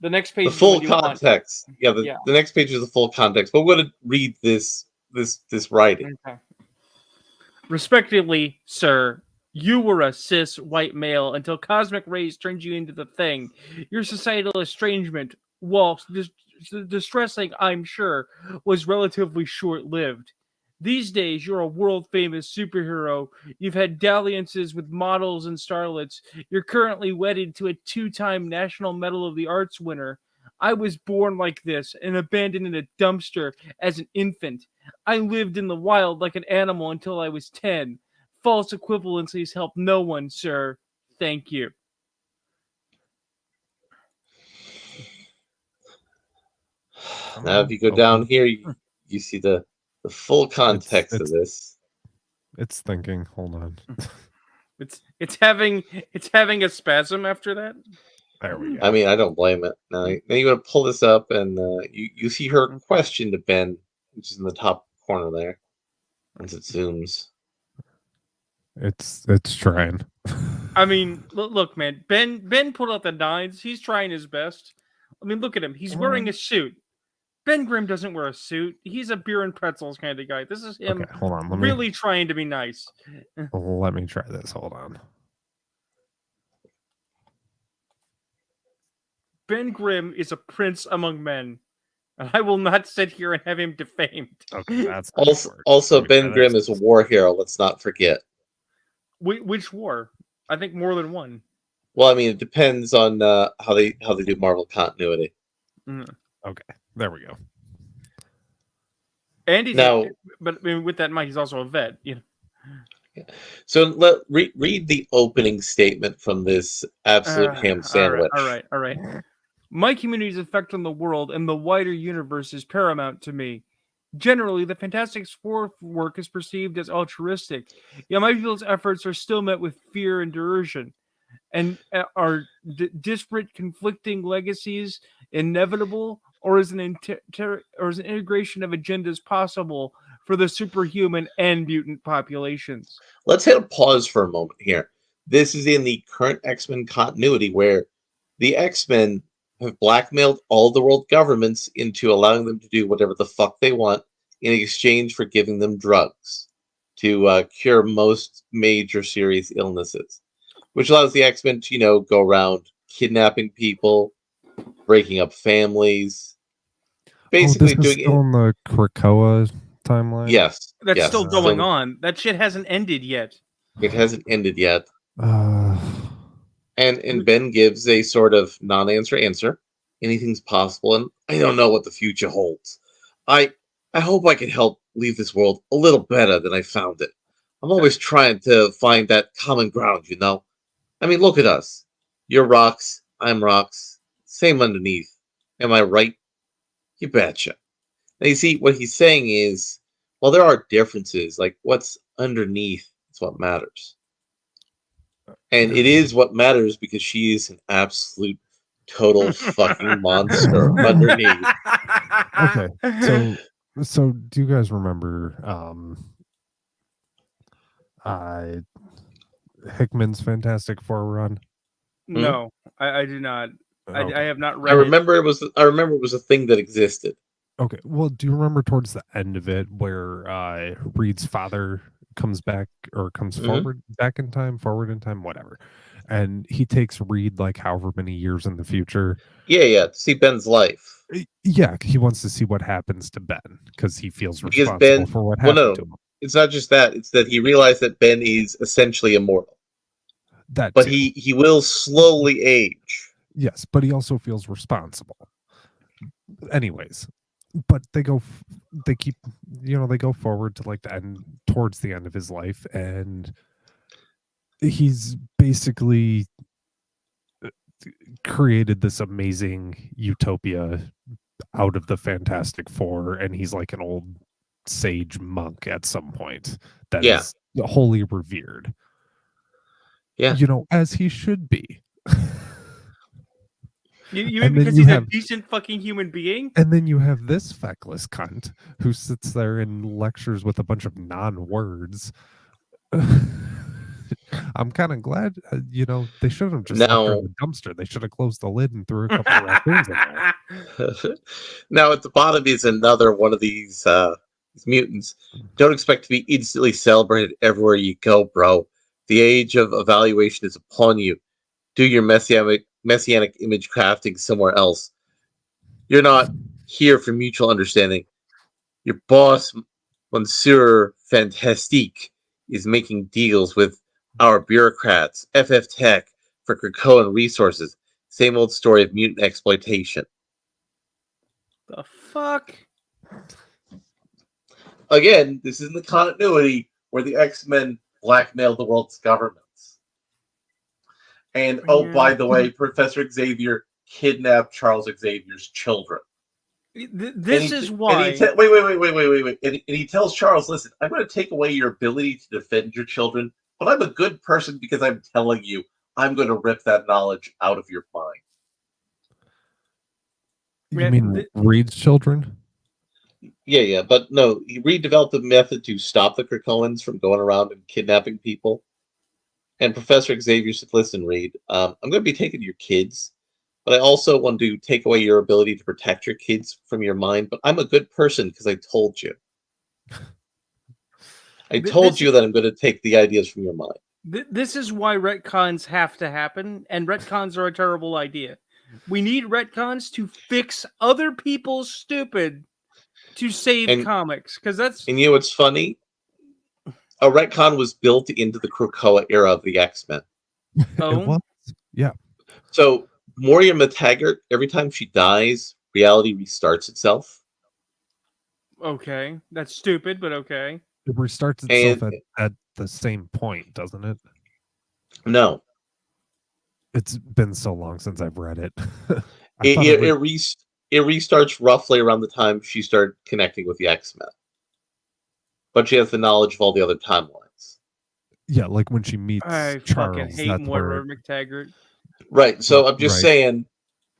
next page. The is full what you want. context. Yeah, the next page is the full context. But we're going to read this writing. Okay. Respectively, sir, you were a cis white male until cosmic rays turned you into the thing. Your societal estrangement, whilst distressing, I'm sure, was relatively short-lived. These days, you're a world-famous superhero. You've had dalliances with models and starlets. You're currently wedded to a 2-time National Medal of the Arts winner. I was born like this and abandoned in a dumpster as an infant. I lived in the wild like an animal until I was 10. False equivalencies help no one, sir. Thank you. Now, if you go down here, you see the full context of this. It's thinking. Hold on. It's having a spasm after that. There we go. I mean, I don't blame it. Now you want to pull this up, and you see her question to Ben, which is in the top corner there. Once it zooms, it's trying. I mean, look, man. Ben pulled out the 9s. He's trying his best. I mean, look at him. He's wearing a suit. Ben Grimm doesn't wear a suit. He's a beer and pretzels kind of guy. This is him. Okay, hold on. Really trying to be nice. Let me try this. Hold on. Ben Grimm is a prince among men. And I will not sit here and have him defamed. Okay, that's also Ben Grimm is a war hero. Let's not forget. Which war? I think more than one. Well, I mean, it depends on how they do Marvel continuity. Okay, there we go. And he's now, but I mean, with that in mind, he's also a vet. You know. Yeah. So read the opening statement from this absolute ham sandwich. All right. My community's effect on the world and the wider universe is paramount to me. Generally, the Fantastic Four work is perceived as altruistic, yet my people's efforts are still met with fear and derision. And are disparate, conflicting legacies inevitable, or is an integration of agendas possible for the superhuman and mutant populations? Let's hit a pause for a moment here. This is in the current X-Men continuity where the X-Men have blackmailed all the world governments into allowing them to do whatever the fuck they want in exchange for giving them drugs to cure most major serious illnesses, which allows the X-Men to, go around kidnapping people, breaking up families, basically this is doing still in the Krakoa timeline. Yes, that's still going on. That shit hasn't ended yet. It hasn't ended yet. And Ben gives a sort of non-answer answer. Anything's possible, and I don't know what the future holds. I hope I can help leave this world a little better than I found it. I'm always trying to find that common ground, I mean, look at us. You're rocks, I'm rocks. Same underneath. Am I right? You betcha. Now, you see, what he's saying is, well, there are differences. Like, what's underneath is what matters. And it is what matters because she is an absolute total fucking monster underneath. Okay, so do you guys remember Hickman's Fantastic Four run? No, I do not. Okay. I have not read. I remember it was a thing that existed. Okay, well, do you remember towards the end of it where Reed's father comes back or comes forward in time, whatever, and he takes Reed like however many years in the future? Yeah, to see Ben's life. Yeah, he wants to see what happens to Ben because he feels responsible for what happened to him. It's not just that; it's that he realized that Ben is essentially immortal. But he will slowly age. Yes, but he also feels responsible. Anyways, but they go forward to like the end, towards the end of his life, and he's basically created this amazing utopia out of the Fantastic Four, and he's like an old sage monk at some point that is wholly revered. Yeah. As he should be. You mean because he's a decent fucking human being? And then you have this feckless cunt who sits there and lectures with a bunch of non-words. I'm kind of glad, they should have just left her in the dumpster. They should have closed the lid and threw a couple of raccoons in there. Now, at the bottom is another one of these mutants. Don't expect to be instantly celebrated everywhere you go, bro. The age of evaluation is upon you. Do your messianic image crafting somewhere else. You're not here for mutual understanding. Your boss, Monsieur Fantastique, is making deals with our bureaucrats, FF Tech, for Krakoan resources. Same old story of mutant exploitation. The fuck? Again, this is in the continuity where the X-Men blackmailed the world's governments. And, by the way, Professor Xavier kidnapped Charles Xavier's children. This is why. Wait. And he tells Charles, listen, I'm going to take away your ability to defend your children, but I'm a good person because I'm telling you, I'm going to rip that knowledge out of your mind. You mean Reed's children? Yeah, but no, he redeveloped a method to stop the Krakoans from going around and kidnapping people. And Professor Xavier said, listen, Reed, I'm going to be taking your kids, but I also want to take away your ability to protect your kids from your mind, but I'm a good person because I told you. I told you that I'm going to take the ideas from your mind. This is why retcons have to happen, and retcons are a terrible idea. We need retcons to fix other people's stupid to save comics, because that's... And you know what's funny? A retcon was built into the Krakoa era of the X-Men. Oh? It was? Yeah. So, Moira McTaggart, every time she dies, reality restarts itself. Okay. That's stupid, but okay. It restarts itself at the same point, doesn't it? No. It's been so long since I've read it. It restarts roughly around the time she started connecting with the X-Men. But she has the knowledge of all the other timelines. Yeah, like when she meets Charles. Fucking hate Moira McTaggart. Right, so I'm just saying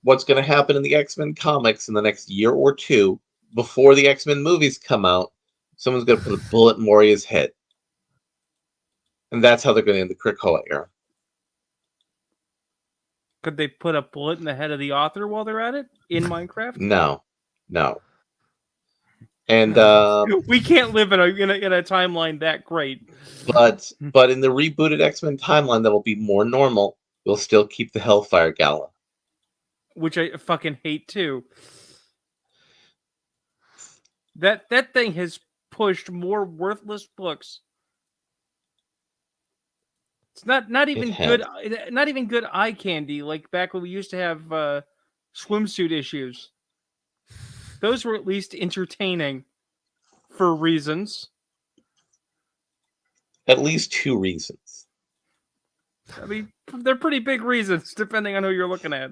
what's going to happen in the X-Men comics in the next year or two, before the X-Men movies come out, someone's going to put a bullet in Moira's head. And that's how they're going to end the Krakoa era. Could they put a bullet in the head of the author while they're at it in Minecraft? No. And we can't live in a timeline that great. But in the rebooted X-Men timeline that will be more normal, we'll still keep the Hellfire Gala. Which I fucking hate too. That thing has pushed more worthless books. It's not even good eye candy like back when we used to have swimsuit issues. Those were at least entertaining for reasons. At least 2 reasons. I mean, they're pretty big reasons depending on who you're looking at.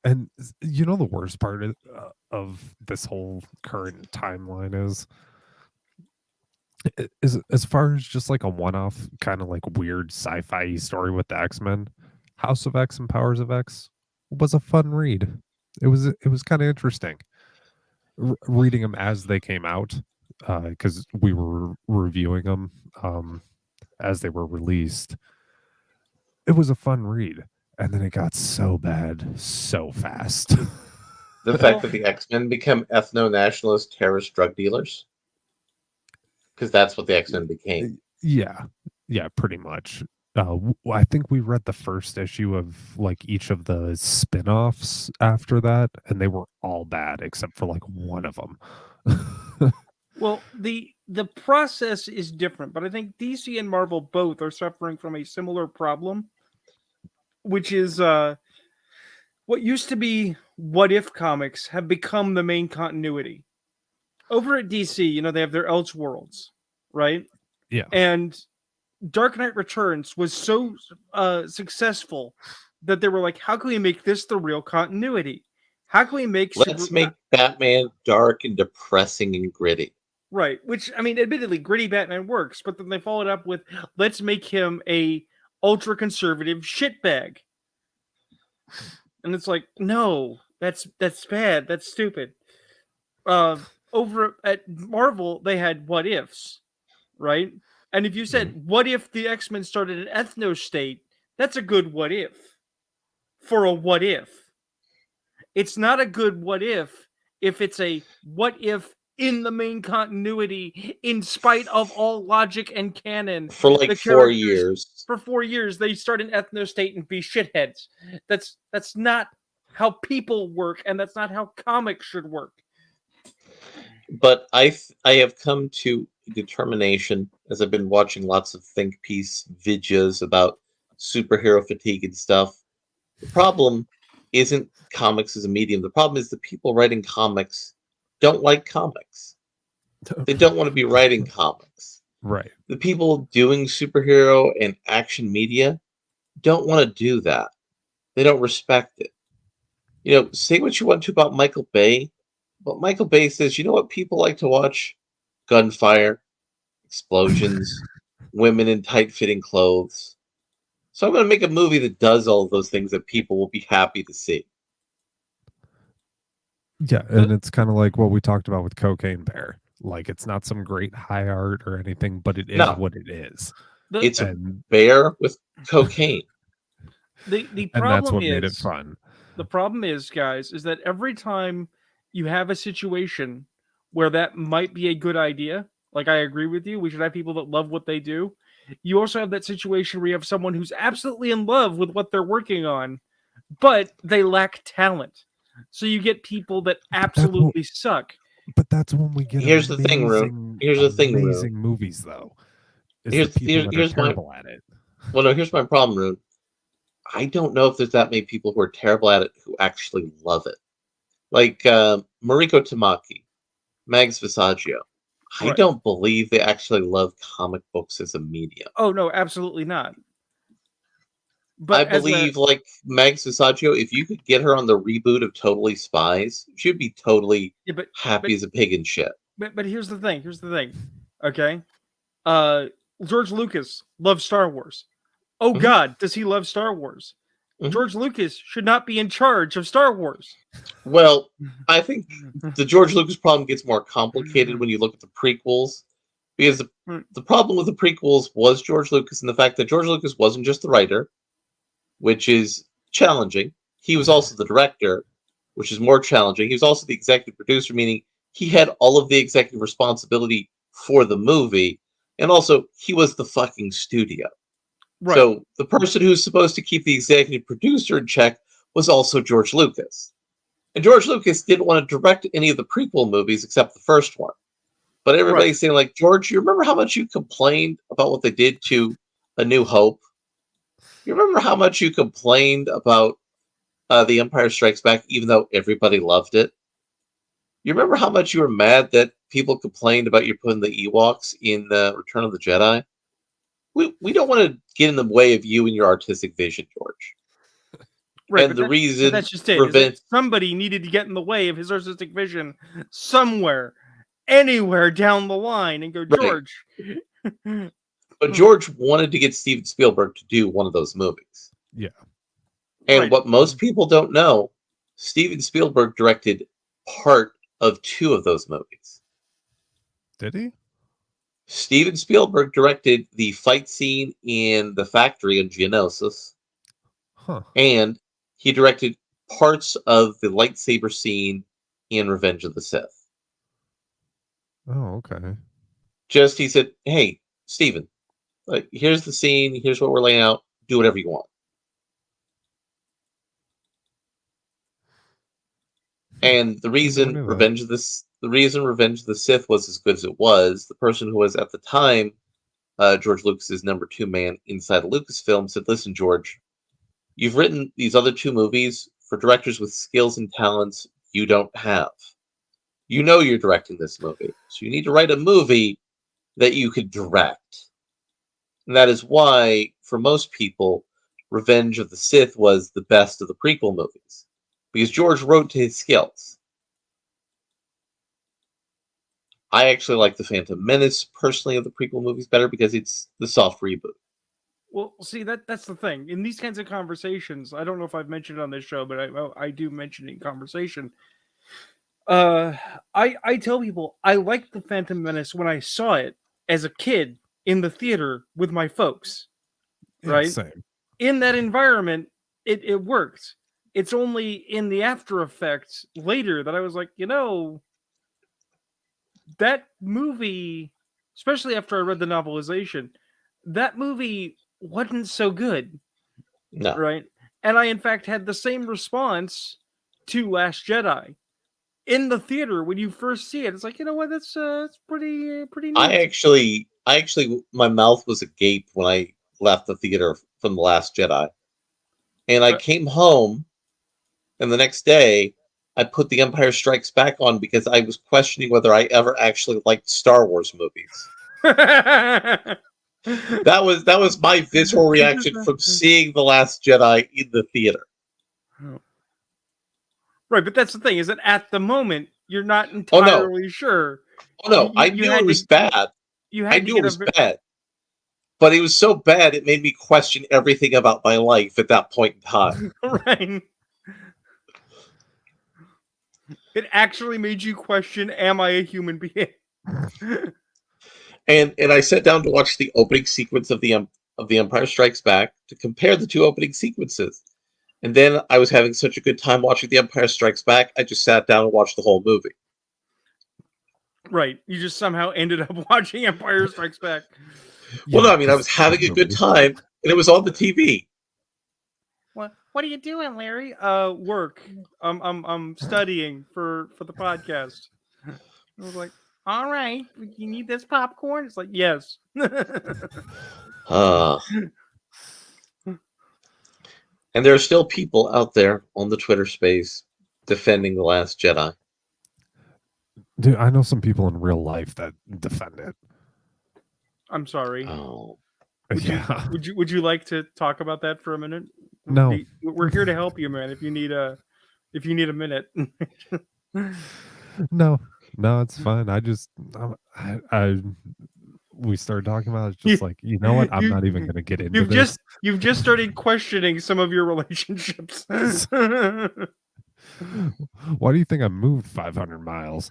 And the worst part of this whole current timeline is as far as just like a one-off kind of like weird sci-fi story with the X-Men, House of X and Powers of X was a fun read. It was kind of interesting reading them as they came out, because we were reviewing them as they were released. It was a fun read. And then it got so bad so fast. The fact that the X-Men become ethno-nationalist terrorist drug dealers? Because that's what the X-Men became. Yeah, pretty much. I think we read the first issue of like each of the spin-offs after that, and they were all bad except for like one of them. Well, the process is different, but I think DC and Marvel both are suffering from a similar problem, which is what used to be What If comics have become the main continuity. Over at DC, they have their Elseworlds, right? Yeah. And Dark Knight Returns was so successful that they were like, how can we make this the real continuity? How can we make Let's make Batman dark and depressing and gritty. Right, which, I mean, admittedly, gritty Batman works, but then they followed up with, let's make him a ultra-conservative shitbag. And it's like, no, that's bad, that's stupid. Over at Marvel, they had what ifs, right? And if you said, what if the X-Men started an ethno state, that's a good what if. For a what if. It's not a good what if it's a what if in the main continuity, in spite of all logic and canon. For like 4 years. For 4 years, they start an ethno state and be shitheads. That's not how people work, and that's not how comics should work. But I have come to determination, as I've been watching lots of think piece videos about superhero fatigue and stuff. The problem isn't comics as a medium. The problem is the people writing comics don't like comics. They don't want to be writing comics. Right. The people doing superhero and action media don't want to do that. They don't respect it. You know, say what you want to about Michael Bay, but Michael Bay says, you know what people like to watch? Gunfire, explosions, women in tight-fitting clothes. So I'm going to make a movie that does all of those things that people will be happy to see. Yeah, and it's kind of like what we talked about with Cocaine Bear. Like, it's not some great high art or anything, but it is what it is. It's a bear with cocaine. The And problem that's what is, made it fun. The problem is, guys, is that every time you have a situation where that might be a good idea, like I agree with you, we should have people that love what they do. You also have that situation where you have someone who's absolutely in love with what they're working on, but they lack talent. So you get people that absolutely suck. But that's when we get Here's the thing, Rune. Here's the thing, Rune. Amazing movies, though. Here's terrible at it. Well, no, here's my problem, Rune. I don't know if there's that many people who are terrible at it who actually love it. Like Mariko Tamaki, Mags Visaggio. I don't believe they actually love comic books as a medium. Oh, no, absolutely not. But I believe, like Mags Visaggio, if you could get her on the reboot of Totally Spies, she'd be totally happy as a pig in shit. But here's the thing. Okay? George Lucas loves Star Wars. Oh, God, does he love Star Wars? George Lucas should not be in charge of Star Wars. Well, I think the George Lucas problem gets more complicated when you look at the prequels. Because the problem with the prequels was George Lucas and the fact that George Lucas wasn't just the writer, which is challenging. He was also the director, which is more challenging. He was also the executive producer, meaning he had all of the executive responsibility for the movie. And also, he was the fucking studio. Right. So the person who's supposed to keep the executive producer in check was also George Lucas. And George Lucas didn't want to direct any of the prequel movies except the first one. But everybody's saying, like, George, you remember how much you complained about what they did to A New Hope? You remember how much you complained about The Empire Strikes Back, even though everybody loved it? You remember how much you were mad that people complained about you putting the Ewoks in Return of the Jedi? We don't want to get in the way of you and your artistic vision, George. Right, and the reason that's just it. Somebody needed to get in the way of his artistic vision somewhere, anywhere down the line, and go, George. Right. But George wanted to get Steven Spielberg to do one of those movies. Yeah. And what most people don't know, Steven Spielberg directed part of 2 of those movies. Did he? Steven Spielberg directed the fight scene in the factory in Geonosis. Huh. And he directed parts of the lightsaber scene in Revenge of the Sith. Oh, okay. He said, hey, Steven, here's the scene, here's what we're laying out, do whatever you want. And the reason Revenge of the Sith was as good as it was, the person who was at the time George Lucas's number 2 man inside of Lucasfilm said, listen, George, you've written these other 2 movies for directors with skills and talents you don't have. You know you're directing this movie, so you need to write a movie that you could direct. And that is why, for most people, Revenge of the Sith was the best of the prequel movies. Because George wrote to his skills. I actually like The Phantom Menace, personally, of the prequel movies better because it's the soft reboot. Well, see, that's the thing. In these kinds of conversations, I don't know if I've mentioned it on this show, but I do mention it in conversation. I tell people I liked The Phantom Menace when I saw it as a kid in the theater with my folks. Right? Same. In that environment, it worked. It's only in the after effects later that I was like, that movie, especially after I read the novelization, that movie wasn't so good. No. Right? And I, in fact, had the same response to Last Jedi. In the theater, when you first see it, it's like, you know what, that's pretty neat. I actually, my mouth was agape when I left the theater from The Last Jedi. And I came home, and the next day, I put The Empire Strikes Back on because I was questioning whether I ever actually liked Star Wars movies. That was my visceral reaction from seeing The Last Jedi in the theater. Right, but that's the thing, is that at the moment, you're not entirely sure. Oh, no, I knew it was bad. I knew it was bad. But it was so bad, it made me question everything about my life at that point in time. Right. It actually made you question, am I a human being? And I sat down to watch the opening sequence of The Empire Strikes Back to compare the two opening sequences. And then I was having such a good time watching The Empire Strikes Back, I just sat down and watched the whole movie. Right. You just somehow ended up watching Empire Strikes Back. Well, no, I mean, I was having a good time, and it was on the TV. What are you doing, Larry? Work. I'm studying for the podcast. I was like, all right, you need this popcorn? It's like, yes. And there are still people out there on the Twitter space defending The Last Jedi. Dude, I know some people in real life that defend it. I'm sorry. Oh. Would you like to talk about that for a minute? No. We're here to help you, man. If you need a minute. No, it's fine. We started talking about it. It's just like, you know what? I'm not even going to get into this. You've just started questioning some of your relationships. Why do you think I moved 500 miles?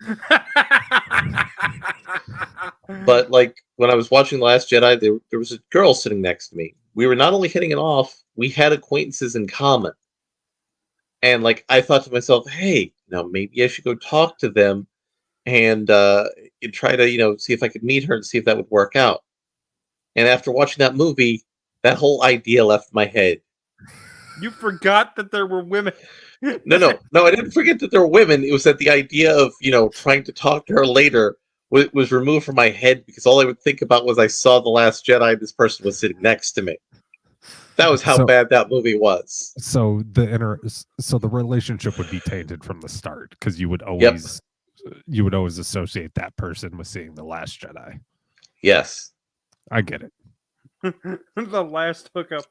But like when I was watching The Last Jedi, there was a girl sitting next to me. We were not only hitting it off, we had acquaintances in common. And like I thought to myself, hey, now maybe I should go talk to them and try to, see if I could meet her and see if that would work out. And after watching that movie, that whole idea left my head. You forgot that there were women. No, I didn't forget that there were women. It was that the idea of, trying to talk to her later was removed from my head because all I would think about was I saw The Last Jedi and this person was sitting next to me. That was how bad that movie was. So the relationship would be tainted from the start because you would always associate that person with seeing The Last Jedi. Yes. I get it. The last hookup.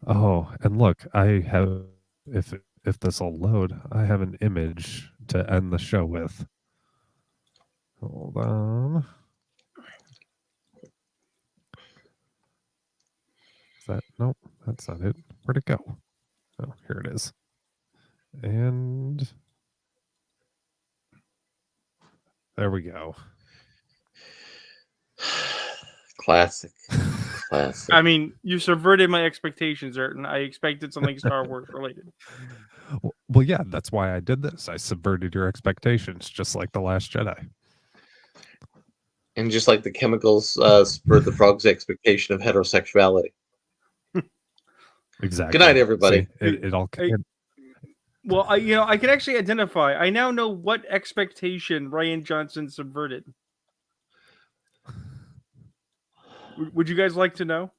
Oh, and look, I have, if this will load, I have an image to end the show with. Hold on. Nope, that's not it. Where'd it go? Oh, here it is. And there we go. Classic. I mean, you subverted my expectations, Ayrton. I expected something Star Wars related. Well, yeah, that's why I did this. I subverted your expectations, just like The Last Jedi. And just like the chemicals spurred the frog's expectation of heterosexuality. Exactly. Good night, everybody. See, it all. Well, I can actually identify. I now know what expectation Rian Johnson subverted. Would you guys like to know?